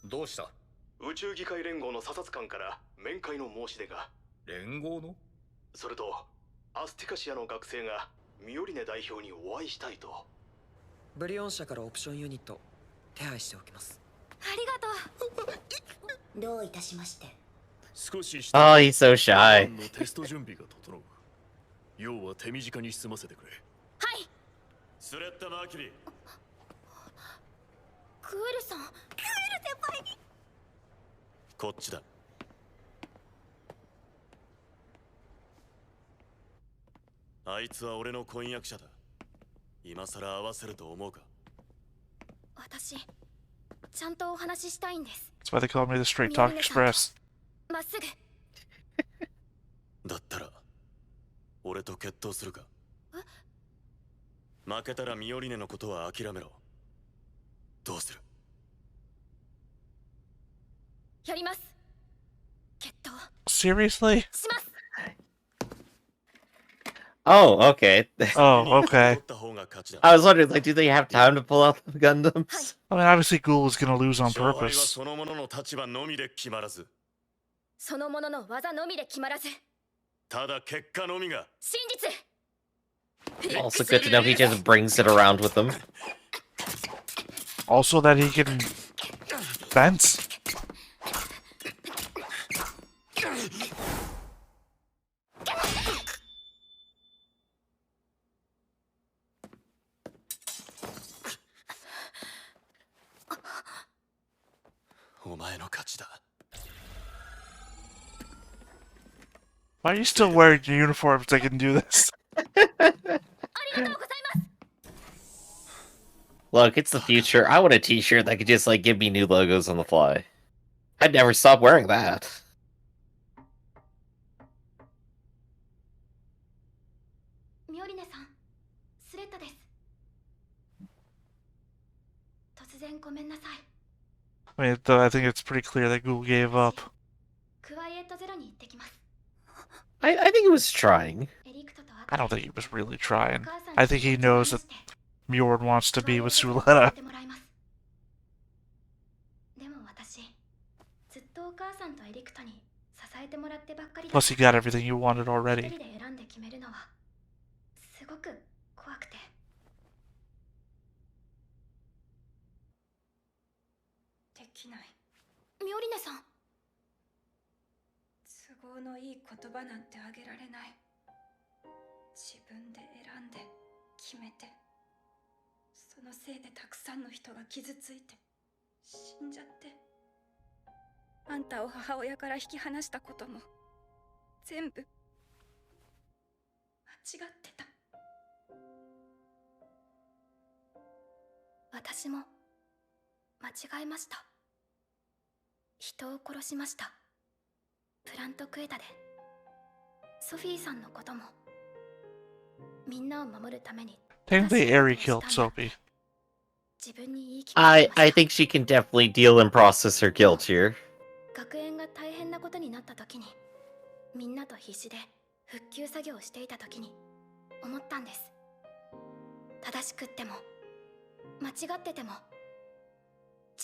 どうした？宇宙議会連合の査察官から面会の申し出が。連合の？それとアスティカシアの学生がミオリネ代表にお会いしたいと。ブリオン社からオプションユニット手配しておきます。ありがとう。どういたしまして少し Oh, he's so shy. のテスト準備が整う。要は手短に済ませてくれ。はい。スレッタ・マーキュリー。クエルさん。クエル先輩にこっちだ。あいつは俺の婚約者だ。今さら合わせると思うか？私ちゃんとお話ししたいんです。 That's why they call me the Straight Talk Express. まっすぐ。だったら俺と決闘するか？負けたらミオリネのことは諦めろ。どうする？やります。決闘 Seriously? します。 Oh, okay. Oh, okay. I was wondering, like, do they have time to pull out the Gundams? I mean, obviously Ghoul is gonna lose on purpose. そのものの技のみで決まらずただ結果のみが真実 Also good to know he just brings it around with him. Also that he can fence. お前の勝ちだ。 Why are you still wearing your uniforms? They can do this. Look, it's the future. I want a t-shirt that could just, like, give me new logos on the fly. I'd never stop wearing that. ミオリネさん、スレッタです。突然ごめんなさい。 I mean, though I think it's pretty clear that Google gave up. クワイエットゼロに行ってきます。 I think he was trying. エリクトと I don't think he was really trying. お母さんに I think he knows that 話して Mjorn wants to be with クワイエットゼロに Suletta. 行ってもらいます。でも私、ずっとお母さんとエリクトに支えてもらってばっかりだ。 Plus, he got everything he wanted 一 already. 人で選んで決めるのはすごく怖くて。できない。ミオリネさん。都合のいい言葉なんてあげられない。自分で選んで決めて、そのせいでたくさんの人が傷ついて死んじゃって。あんたを母親から引き離したことも全部間違ってた。私も間違えました。人を殺しました。プラントクエタで。ソフィーさんのこともみんなを守るために。 Technically, Eri killed Sophie. 自分に言い聞かせました。 I think she can definitely deal and process her guilt here. 学園が大変なことになった時に、みんなと必死で復旧作業をしていた時に思ったんです。正しくっても間違ってても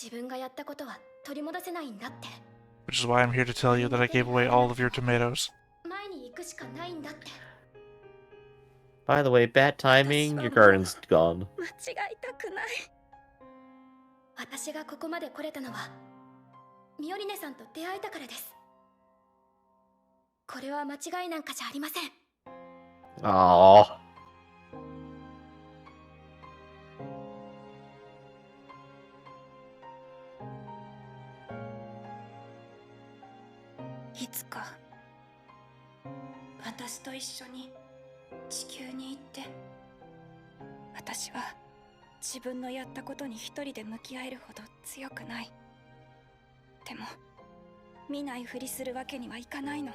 自分がやったことは取り戻せないんだって。 Which is why I'm here to tell you that I gave away all of your tomatoes. 前に行くしかないんだって。 By the way, bad timing, your garden's gone. 間違いたくない。私がここまで来れたのはミオリネさんと出会えたからです。これは間違いなんかじゃありません。 Aww. いつか私と一緒に地球に行って、私は自分のやったことに一人で向き合えるほど強くない。でも見ないふりするわけにはいかないの。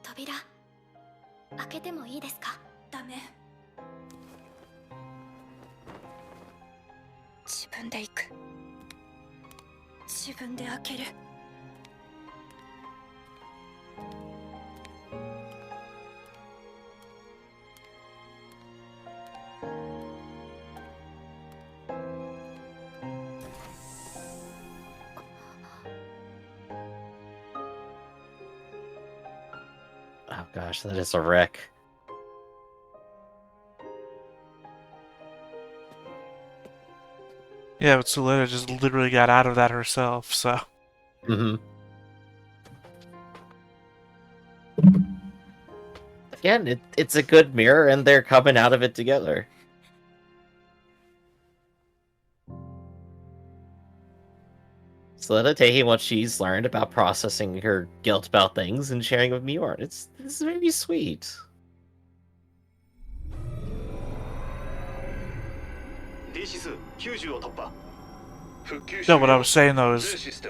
扉開けてもいいですか？ダメ。自分で行く。自分で開ける。Oh gosh, that is a wreck. Yeah, but Suletta just literally got out of that herself, so. Mm-hmm. Again, it's a good mirror, and they're coming out of it together. Selena taking what she's learned about processing her guilt about things and sharing with Mjorn. This is very sweet. No, what I was saying though is,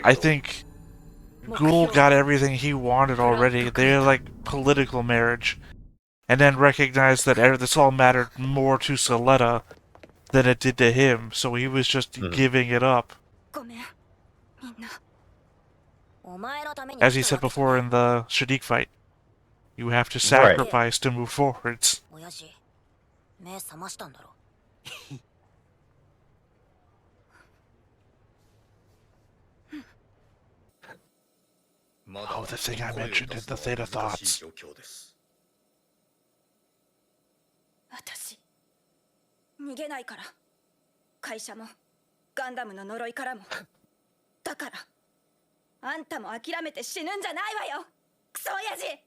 I think Ghoul got everything he wanted already. They're like political marriage, and then recognized that this all mattered more to Suletta than it did to him. So he was just giving it up. As he said before in the Shaddiq fight, you have to sacrifice to move forwards. Oh, the thing I mentioned in the Theta Thoughts. 私逃げないから。会社もガンダムの呪いからも。だからあんたも諦めて死ぬんじゃないわよ、クソ親父。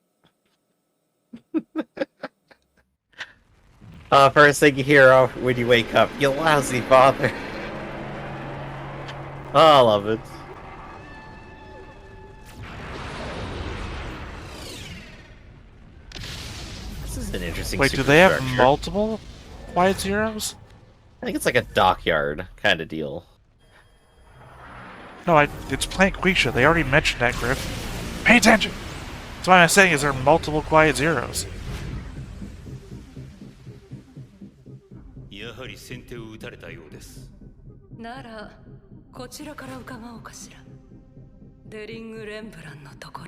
First thing you hear when you wake up, you lousy father. Oh, I love it. This is an interesting. Wait, do they have superstructure. multiple Quiet Zeros? I think it's like a dockyard kind of deal. No, it's Plant Quisha. They already mentioned that, Griff. Pay attention! That's what I'm saying is there are multiple Quiet Zeros. やはり先手を打たれたようです。ならこちらから伺おうかしら。デリング・レンブランのところ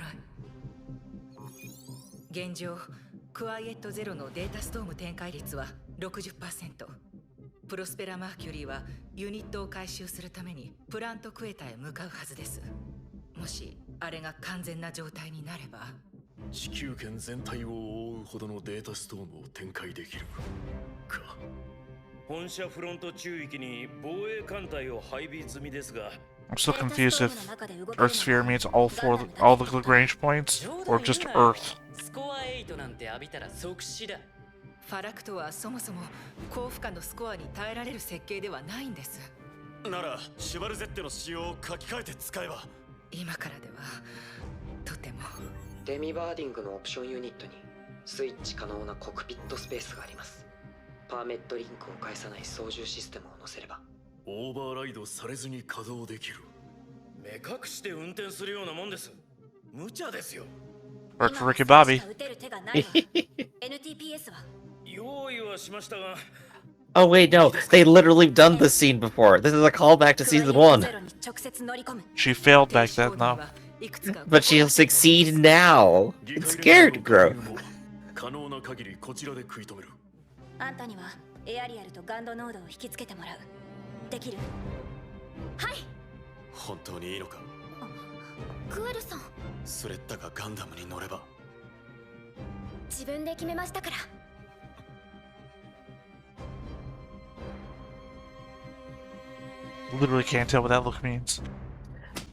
へ。現状クワイエットゼロのデータストーム展開率は 60%。プロスペラ・マーキュリーはユニットを回収するためにプラント・クエタへ向かうはずです。もしあれが完全な状態になれば地球圏全体を覆うほどのデータストームを展開できるか。本社フロント中域に防衛艦隊を配備済みですが。 I'm still confused if Earth Sphere means all the Lagrange points, or just Earth. スコア8なんて浴びたら即死だ。ファラクトはそもそも高負荷のスコアに耐えられる設計ではないんです。ならシュバルゼッテの仕様を書き換えて使えば。今からではとても。デミバーディングのオプションユニットにスイッチ可能なコクピットスペースがあります。パーメットリンクを介さない操縦システムを載せればオーバーライドされずに稼働できる。目隠して運転するようなもんです。無茶ですよ。 Work for Ricky Bobby. NTPS は用意はしましたが。 Oh wait, no, they literally done this scene before. This is a callback to season 1. She failed back then, though. But she'll succeed now. It's scared, bro. 可能な限りこちらで食い止める。あんたにはエアリアルとガンドノードを引きつけてもらう。できる？はい。本当にいいのか。クエルさん。スレッタがガンダムに乗れば。自分で決めましたから。Literally can't tell what that look means.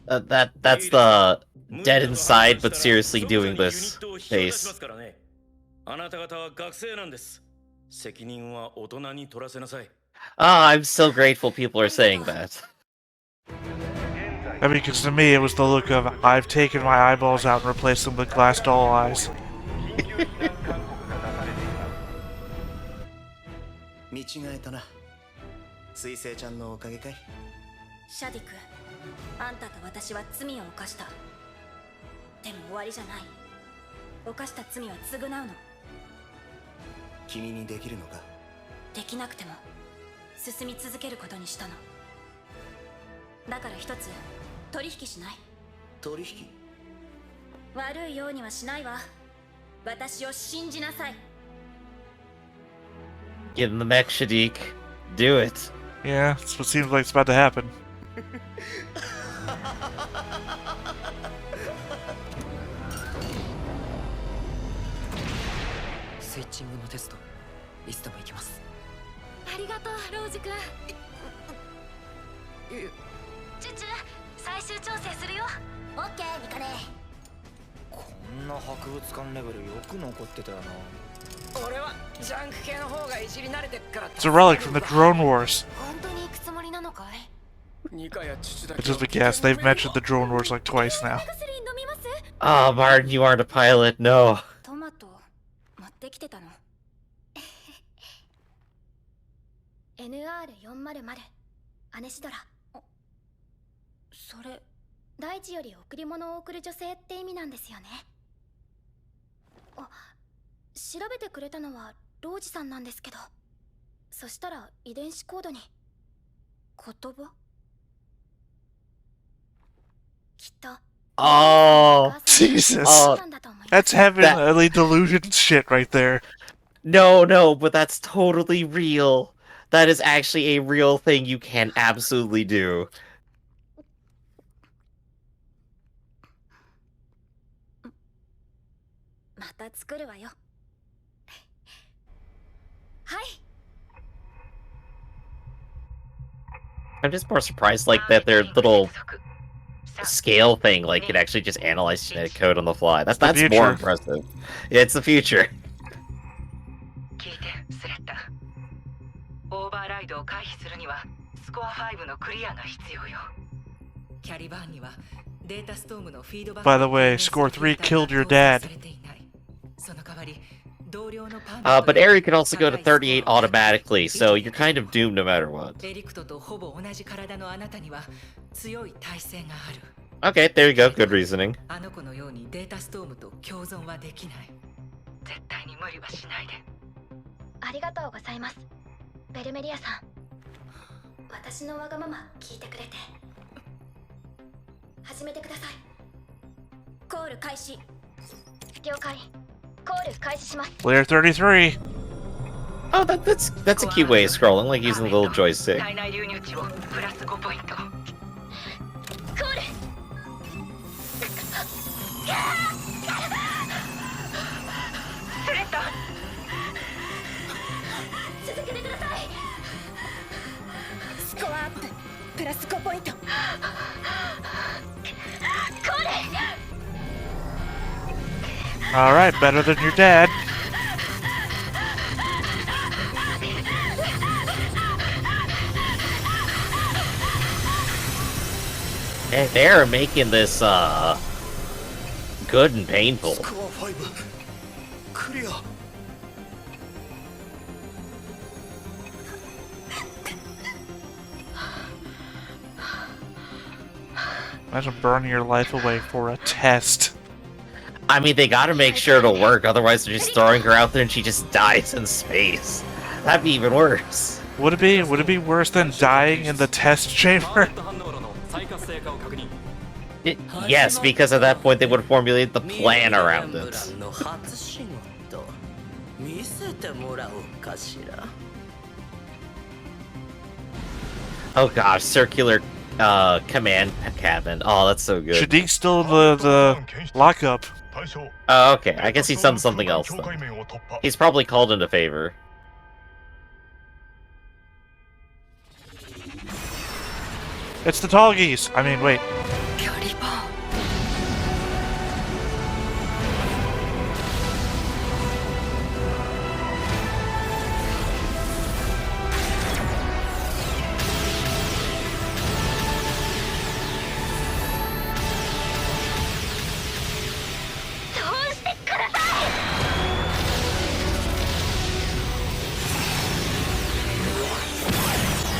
That's the dead inside but seriously doing this face. あなた方は学生なんです。責任は大人に取らせなさい。 Ah, I'm so grateful people are saying that. I mean, because to me it was the look of I've taken my eyeballs out and replaced them with glass doll eyes. 見違えたな。水星ちゃんのおかげかい。シャディク、あんたと私は罪を犯した。でも終わりじゃない。犯した罪は償うの。君にできるのか？できなくても進み続けることにしたの。だから一つ取引しない？取引？悪いようにはしないわ。私を信じなさい。Get in the mech, Shadiq. Do it. Yeah, that's what seems like it's about to happen. スイッチングのテストいつでも行きます。ありがとう、ロージ君。チュチュ、最終調整するよ。オッケー、ミカネ。こんな博物館レベルよく残ってたよな。俺はジャンク系の方がいじり慣れてっから。 It's a relic from the Drone Wars. 本当に行くつもりなのかい？ It's just a guess. They've mentioned the Drone Wars like twice now. Ah, Martin, you aren't a pilot. No. トマト持ってきてたの。NR400 アネシドラ。それ大地より贈り物を贈る女性って意味なんですよね。あ、調べてくれたのはロージさんなんですけど、そしたら遺伝子コードに言葉きっと。 Oh, Jesus. Oh, That's heavenly delusion shit right there. No, but that's totally real. That is actually a real thing you can absolutely do. また作るわよ。はい。 I'm just more surprised, like, that their little scale thing, like, it actually just analyzes genetic code on the fly. That's more impressive. Yeah, it's the future. 聞いて、スレッタ。オーバーライドを回避するにはスコア5のクリアが必要よ。By the way, score 3 killed your dad. But Eri can also go to 38 automatically, so you're kind of doomed no matter what. Okay, there you go. Good reasoning. あの子のようにデータストームと共存はできない。絶対に無理はしないで。ありがとうございます、ベルメリアさん。私のわがまま聞いてくれて。始めてください。コール開始。了解。コール開始します。 Player 33. Oh, that's a cute way of scrolling, like using the little joystick. 体内流入値をプラス5ポイント。コール。スレッタ。続けてください。スコアアッププラス5ポイント。コール。 Alright, better than your dad. Hey, they're making this, good and painful. スコア5クリア。 Imagine burning your life away for a test. I mean, they gotta make sure it'll work, otherwise they're just throwing her out there and she just dies in space. That'd be even worse. Would it be worse than dying in the test chamber? Yes, because at that point they would formulate the plan around it. 見せてもらおうかしら。 Oh gosh, circular command cabin. Oh, that's so good. Shadiq's still in the lockup. Oh, okay. I guess he's done something else then. He's probably called into favor. It's the Tallgeese. I mean, wait.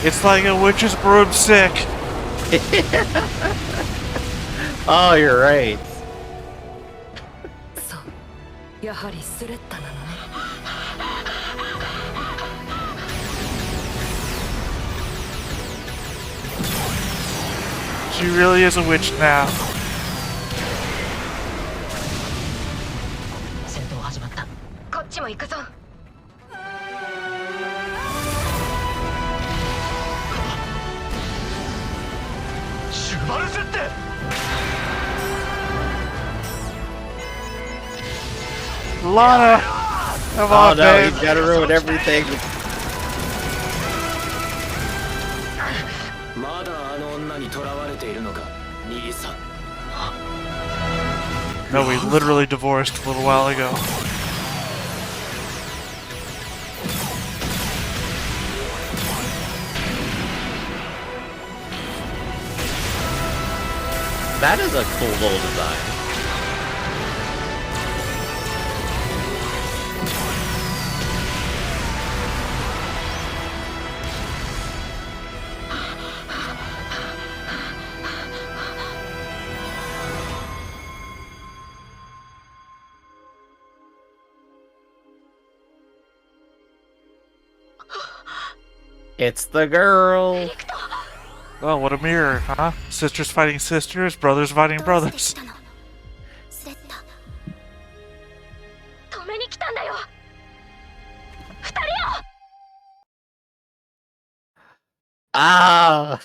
It's like a witch's broomstick. Oh, you're right. そう、やはりスレッタなのね。 She really is a witch now. 戦闘始まった。こっちも行くぞ。 Lana! Come Oh on, no, babe. he's gotta ruin everything. まだあの女に囚われているのか、兄さん。 No, we literally divorced a little while ago. That is a cool little design. It's the girl. Oh, what a mirror, huh? Sisters fighting sisters, brothers fighting brothers. スレッタ。止めに来たんだよ。二人を。 Ah.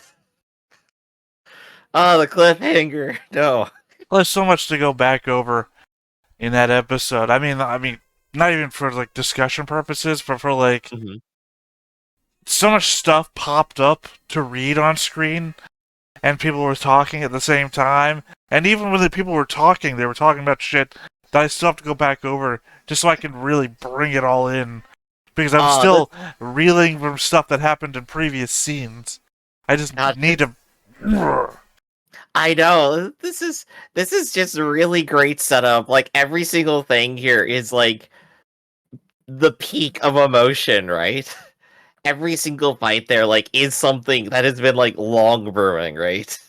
Oh, the cliffhanger. No. Well, there's so much to go back over in that episode. I mean, not even for like discussion purposes, but for like so much stuff popped up to read on screen, and people were talking at the same time. And even when the people were talking, they were talking about shit that I still have to go back over just so I can really bring it all in, because I'm still reeling from stuff that happened in previous scenes. I just need to. I know. This is just a really great setup. Like every single thing here is like the peak of emotion, right? Every single fight there like is something that has been like long brewing, right?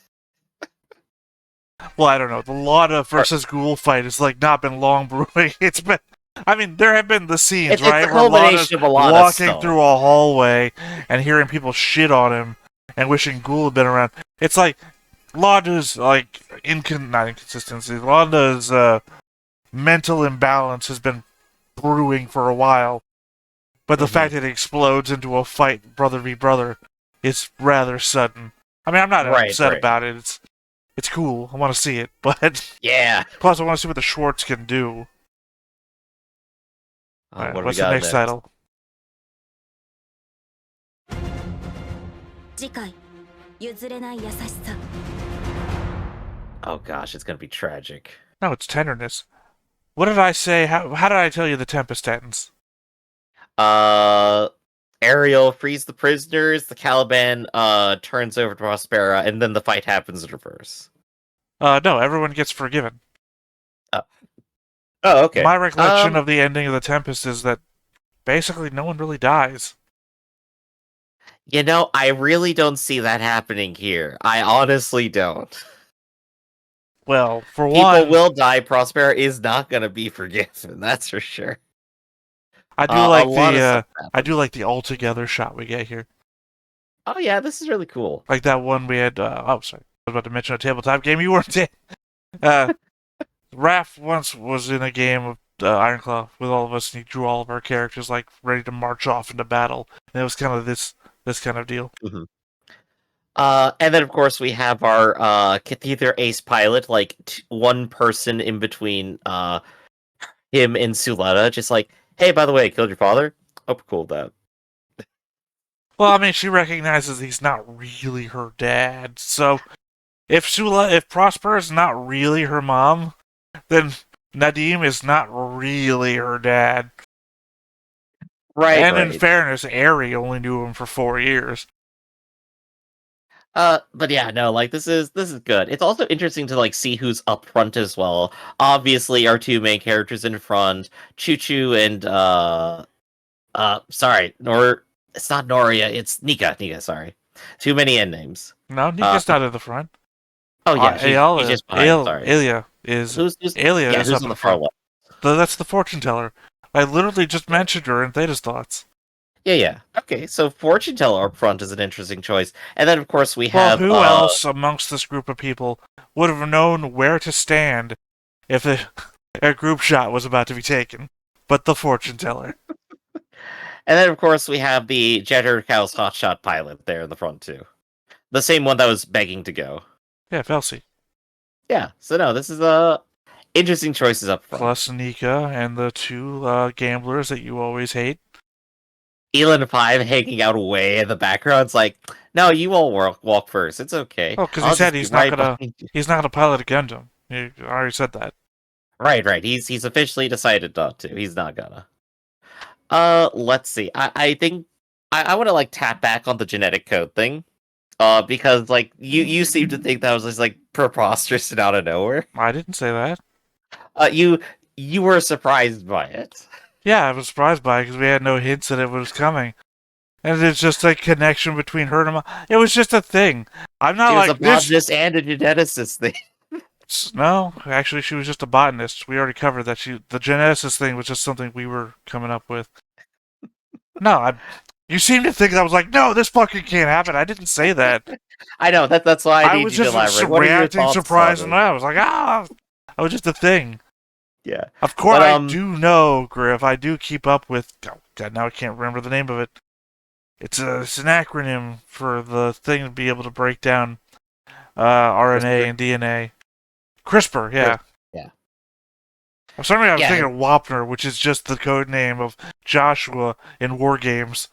Well, I don't know. The Lada versus Ghoul fight has like not been long brewing. It's been. I mean, there have been the scenes, It's right, a where Lada's culmination of a lot of walking stuff. through a hallway and hearing people shit on him and wishing Ghoul had been around. It's like Lada's like not inconsistency. Lada's mental imbalance has been brewing for a while, but the fact that it explodes into a fight, brother v brother, is rather sudden. I mean, I'm not upset about it. It's cool. I want to see it, but yeah. Plus, I want to see what the Schwartz can do. Alright, What do what's we the got next title? 次回譲れない優しさ Oh gosh, it's gonna be tragic. No, it's tenderness. What did I say? How did I tell you the Tempest ends? Ariel frees the prisoners, the Caliban turns over to Prospera, and then the fight happens in reverse. No, everyone gets forgiven. Oh, okay. My recollection of the ending of the Tempest is that basically no one really dies. You know, I really don't see that happening here. I honestly don't. Well, for People one, will die. Prospera is not going to be forgiven. That's for sure. I do like the altogether shot we get here. Oh yeah, this is really cool. Like that one we had. Oh, sorry, I was about to mention a tabletop game you weren't in. Raph once was in a game of Ironclaw with all of us, and he drew all of our characters like ready to march off into battle, and it was kind of this kind of deal. Mm-hmm. And then of course we have our Cathedra Ace pilot, like one person in between him and Suletta, just like, hey, by the way, I killed your father. Oh, cool with that. Well, I mean, she recognizes he's not really her dad, so if Prosper is not really her mom, then Nadim is not really her dad. Right. And in fairness, Ari only knew him for 4 years. But yeah, no, like this is good. It's also interesting to like see who's up front as well. Obviously, our two main characters in front, Choo Choo and sorry, it's not Noria, it's Nika. Nika, sorry, too many end names. No, Nika's not at the front. Oh yeah, she's just behind. Sorry, Alia is who's up on the in front. left? That's the fortune teller. I literally just mentioned her in Theta's thoughts. Yeah. Okay, so fortune teller up front is an interesting choice, and then of course we have. Well, who else amongst this group of people would have known where to stand if a group shot was about to be taken? But the fortune teller. And then of course we have the Jetter Cow's hotshot pilot there in the front too, the same one that was begging to go. Yeah, Felsi. Yeah, so no, this is interesting choices up front. Plus Nika and the two gamblers that you always hate. Elon 5 hanging out way in the background. It's like, no, you all walk first. It's okay. Oh, because he said he's not gonna pilot a Gundam. I already said that. Right. He's officially decided not to. He's not gonna. Let's see. I think I want to like tap back on the genetic code thing. Because like you seem to think that was just like preposterous and out of nowhere. I didn't say that. You were surprised by it. Yeah, I was surprised by it because we had no hints that it was coming. And it's just a connection between her and mom. It was just a thing. I'm not like a botanist and a geneticist thing. No, actually, she was just a botanist. We already covered that. The geneticist thing was just something we were coming up with. No, you seem to think I was like, no, this fucking can't happen. I didn't say that. I know that's why I need was you to just elaborate. reacting surprised, and I was like, I was just a thing. Yeah. Of course, I do know, Griff. I do keep up with. Oh, God, now I can't remember the name of it. It's an acronym for the thing to be able to break down RNA CRISPR. and DNA. CRISPR, yeah. Yeah. I'm sorry, I'm thinking of Wapner, which is just the code name of Joshua in War Games.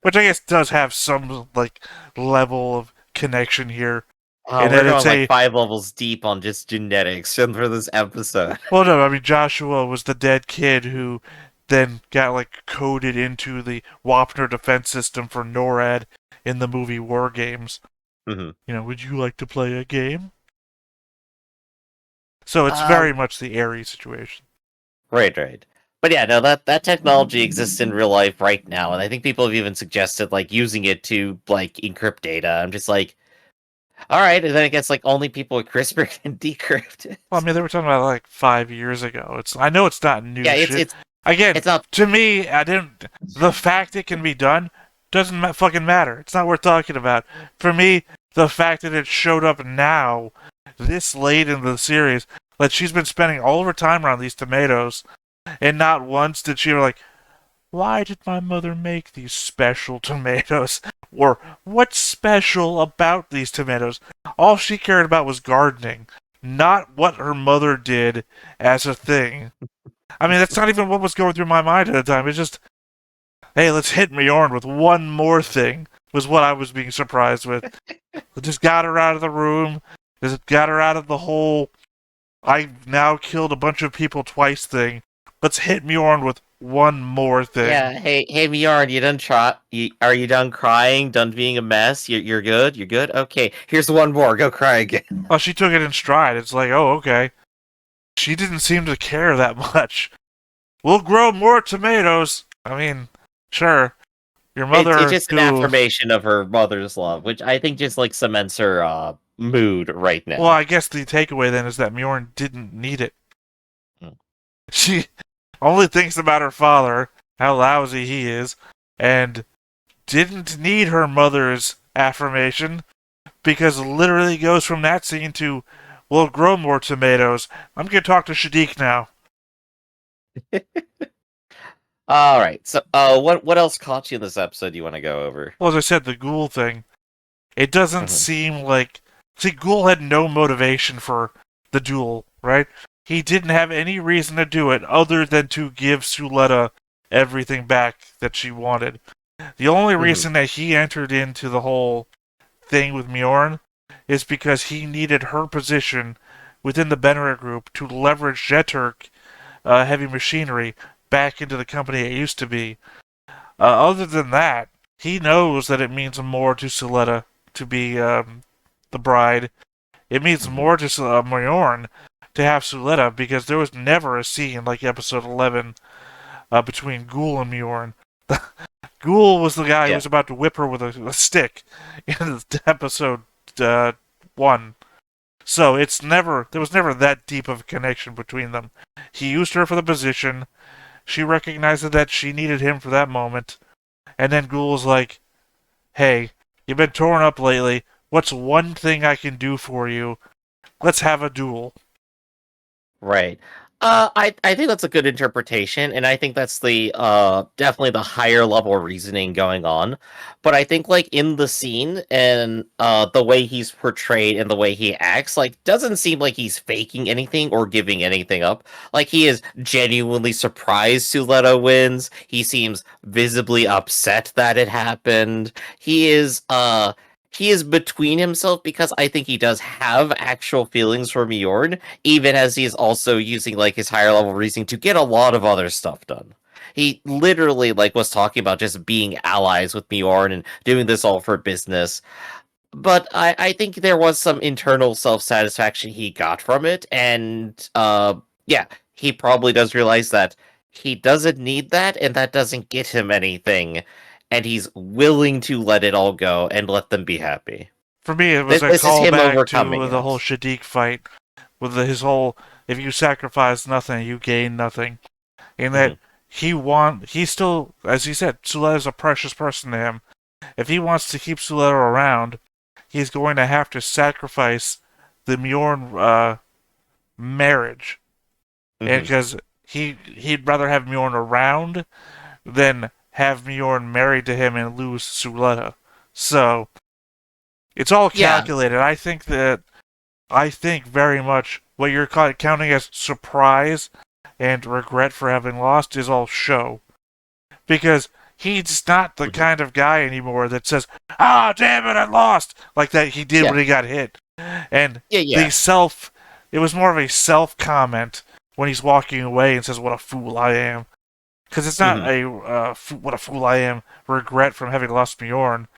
Which I guess does have some like level of connection here. We're going like 5 levels deep on just genetics for this episode. Well, no, I mean Joshua was the dead kid who then got like coded into the Wapner defense system for NORAD in the movie War Games. Mm-hmm. You know, would you like to play a game? So it's Um, very much the Ares situation. Right. But yeah, no, that technology exists in real life right now, and I think people have even suggested like using it to like encrypt data. I'm just like, all right, and then it gets like only people with CRISPR can decrypt it. Well, I mean, they were talking about it like 5 years ago. I know it's not new Yeah, shit. Again, it's not. to me, the fact it can be done doesn't fucking matter. It's not worth talking about. For me, the fact that it showed up now, this late in the series, that she's been spending all of her time around these tomatoes, and not once did she like, why did my mother make these special tomatoes? Or what's special about these tomatoes? All she cared about was gardening, not what her mother did as a thing. I mean, that's not even what was going through my mind at the time. It's just, hey, let's hit Mjorn with one more thing, was what I was being surprised with. It just got her out of the room. Just got her out of the whole, I've now killed a bunch of people twice thing. Let's hit Mjorn with one more thing. Yeah, hey, Mjorn, you done are you done crying? Done being a mess? You're good? You're good? Okay, here's one more. Go cry again. Well, she took it in stride. It's like, oh, okay. She didn't seem to care that much. We'll grow more tomatoes. I mean, sure. Your mother. It's just an affirmation of her mother's love, which I think just like cements her mood right now. Well, I guess the takeaway then is that Mjorn didn't need it. She only thinks about her father, how lousy he is, and didn't need her mother's affirmation, because it literally goes from that scene to, we'll grow more tomatoes. I'm going to talk to Shadiq now. All right. So, what else caught you in this episode you want to go over? Well, as I said, the ghoul thing. It doesn't seem like... See, Ghoul had no motivation for the duel, right? He didn't have any reason to do it other than to give Suletta everything back that she wanted. The only reason that he entered into the whole thing with Mjorn is because he needed her position within the Benner group to leverage Jeturk heavy machinery back into the company it used to be. Other than that, he knows that it means more to Suletta to be the bride. It means more to Mjorn to have Suletta, because there was never a scene like episode 11 between Ghoul and Mjorn. Ghoul was the guy who was about to whip her with a stick in episode 1. So there was never that deep of a connection between them. He used her for the position. She recognized that she needed him for that moment. And then Ghoul's like, hey, you've been torn up lately. What's one thing I can do for you? Let's have a duel. Right. I think that's a good interpretation, and I think that's the definitely the higher level reasoning going on. But I think like in the scene and the way he's portrayed and the way he acts, like doesn't seem like he's faking anything or giving anything up. Like he is genuinely surprised Suletta wins. He seems visibly upset that it happened. He is between himself, because I think he does have actual feelings for Mjorn, even as he is also using like his higher level reasoning to get a lot of other stuff done. He literally like was talking about just being allies with Mjorn and doing this all for business. But I think there was some internal self-satisfaction he got from it, and yeah, he probably does realize that he doesn't need that, and that doesn't get him anything. And he's willing to let it all go and let them be happy. For me, it was a callback to the whole Shadiq fight, with his whole, if you sacrifice nothing, you gain nothing. In that he's still, as he said, Suletta's a precious person to him. If he wants to keep Suletta around, he's going to have to sacrifice the Mjorn marriage. And because he'd rather have Mjorn around than have Mjorn married to him and lose Suletta. So, it's all calculated. Yeah. I think very much what you're counting as surprise and regret for having lost is all show. Because he's not the kind of guy anymore that says, ah, damn it, I lost! Like that he did when he got hit. And it was more of a self-comment when he's walking away and says, what a fool I am. Because it's not what a fool I am regret from having lost Mjorn.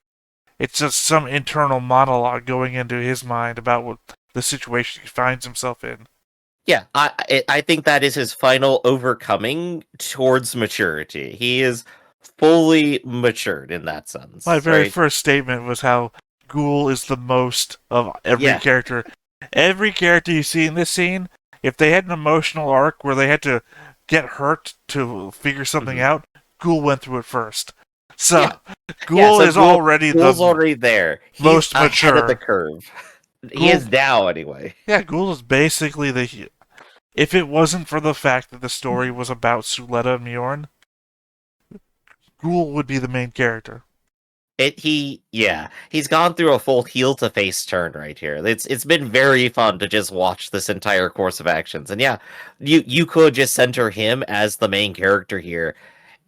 It's just some internal monologue going into his mind about what the situation he finds himself in. Yeah, I think that is his final overcoming towards maturity. He is fully matured in that sense. My very right? first statement was how Ghoul is the most of every character. Every character you see in this scene, if they had an emotional arc where they had to get hurt to figure something out, Ghoul went through it first. So Ghoul is already Ghoul's already there. He's most ahead mature of the curve. He is now anyway. Yeah, Ghoul is basically the. If it wasn't for the fact that the story was about Suletta and Mjorn, Ghoul would be the main character. He's gone through a full heel to face turn right here. It's been very fun to just watch this entire course of actions. And yeah, you could just center him as the main character here,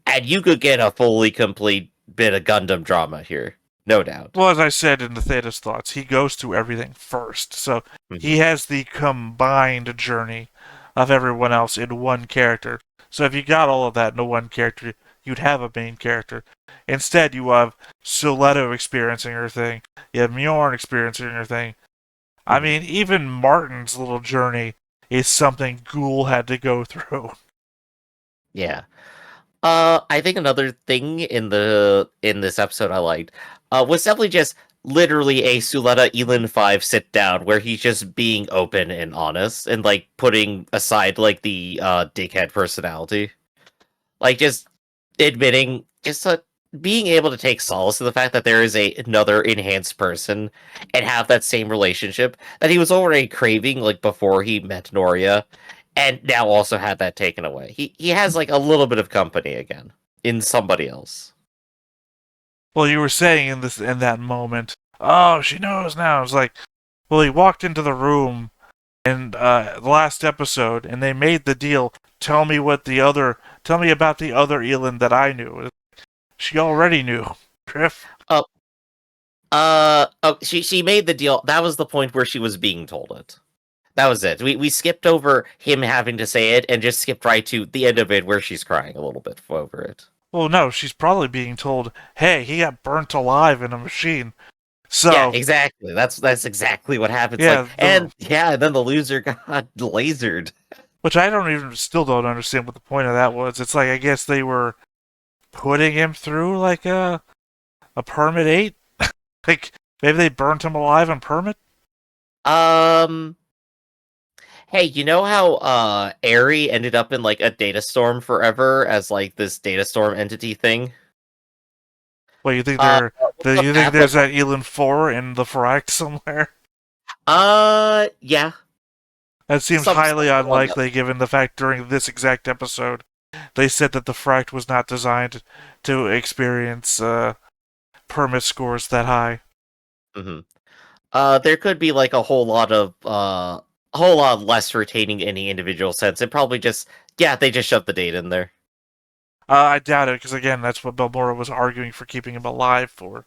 and you could get a fully complete bit of Gundam drama here. No doubt. Well, as I said in the THETA'S thoughts, he goes through everything first. So he has the combined journey of everyone else in one character. So if you got all of that in one character, you'd have a main character. Instead, you have Suletta experiencing her thing. You have Mjorn experiencing her thing. I mean, even Martin's little journey is something Ghoul had to go through. Yeah. I think another thing in this episode I liked was definitely just literally a Suletta Elin 5 sit down where he's just being open and honest and like putting aside like the dickhead personality. Like just admitting being able to take solace in the fact that there is another enhanced person and have that same relationship that he was already craving like before he met Noria, and now also had that taken away. He has like a little bit of company again in somebody else. Well, you were saying in that moment, oh, she knows now. It's like, well, he walked into the room in the last episode, and they made the deal. Tell me about the other Elin that I knew. She already knew. Griff. She made the deal. That was the point where she was being told it. That was it. We skipped over him having to say it and just skipped right to the end of it where she's crying a little bit over it. Well, no, she's probably being told, hey, he got burnt alive in a machine. So yeah, exactly. That's exactly what happens. Yeah, and then the loser got lasered. Which I still don't understand what the point of that was. It's like, I guess they were putting him through like a permit 8? Like, maybe they burnt him alive on permit? Hey, you know how Aerie ended up in like a data storm forever as like this data storm entity thing? Well, you think there's that Elin 4 in the Fract somewhere? Yeah. That seems highly unlikely given the fact during this exact episode they said that the Fract was not designed to experience permit scores that high. There could be like a whole lot less retaining any individual sense. It probably just they just shoved the data in there. I doubt it, because again, that's what Balmora was arguing for keeping him alive for.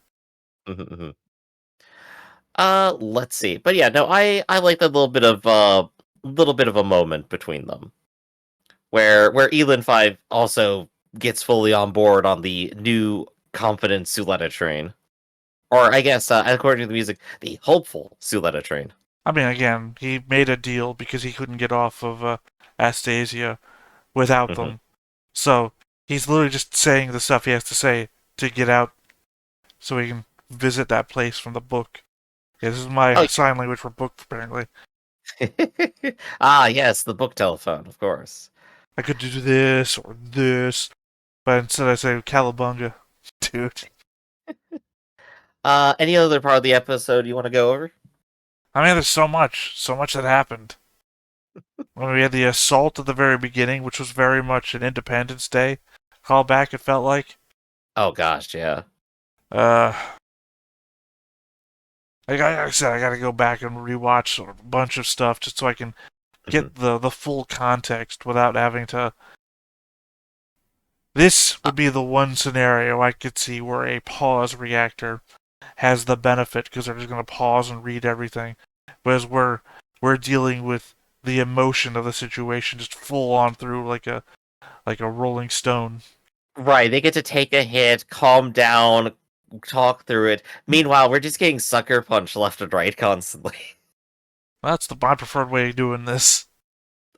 Let's see. But yeah, no, I like that little bit of a moment between them. Where Elin 5 also gets fully on board on the new confident Suletta train. Or I guess, according to the music, the hopeful Suletta train. I mean, again, he made a deal because he couldn't get off of Astasia without them. So he's literally just saying the stuff he has to say to get out so he can visit that place from the book. Yeah, this is my sign language for book, apparently. Yes, the book telephone, of course. I could do this or this, but instead I say Calabunga. Dude. Any other part of the episode you want to go over? I mean, there's so much that happened. When we had the assault at the very beginning, which was very much an Independence Day callback, it felt like. Oh gosh, yeah. Like I said, I gotta go back and rewatch a bunch of stuff just so I can get the full context without having to. This would be the one scenario I could see where a pause reactor has the benefit because they're just going to pause and read everything. Whereas we're dealing with the emotion of the situation just full on through like a rolling stone. Right, they get to take a hit, calm down, talk through it. Meanwhile, we're just getting sucker punched left and right constantly. That's my preferred way of doing this.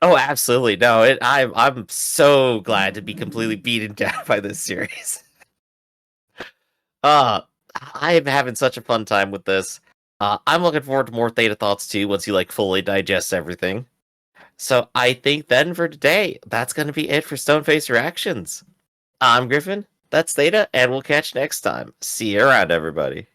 Oh, absolutely. No, I'm so glad to be completely beaten down by this series. I'm having such a fun time with this. I'm looking forward to more Theta Thoughts too, once you like fully digest everything. So I think then for today, that's going to be it for Stoneface Reactions. I'm Griffin, that's Theta, and we'll catch you next time. See you around, everybody.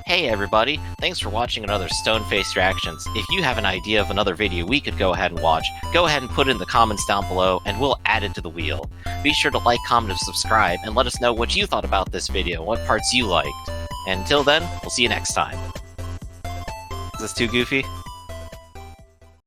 Hey everybody, thanks for watching another Stoneface Reactions. If you have an idea of another video we could go ahead and watch, go ahead and put it in the comments down below, and we'll add it to the wheel. Be sure to like, comment, and subscribe, and let us know what you thought about this video and what parts you liked. And until then, we'll see you next time. Is this too goofy?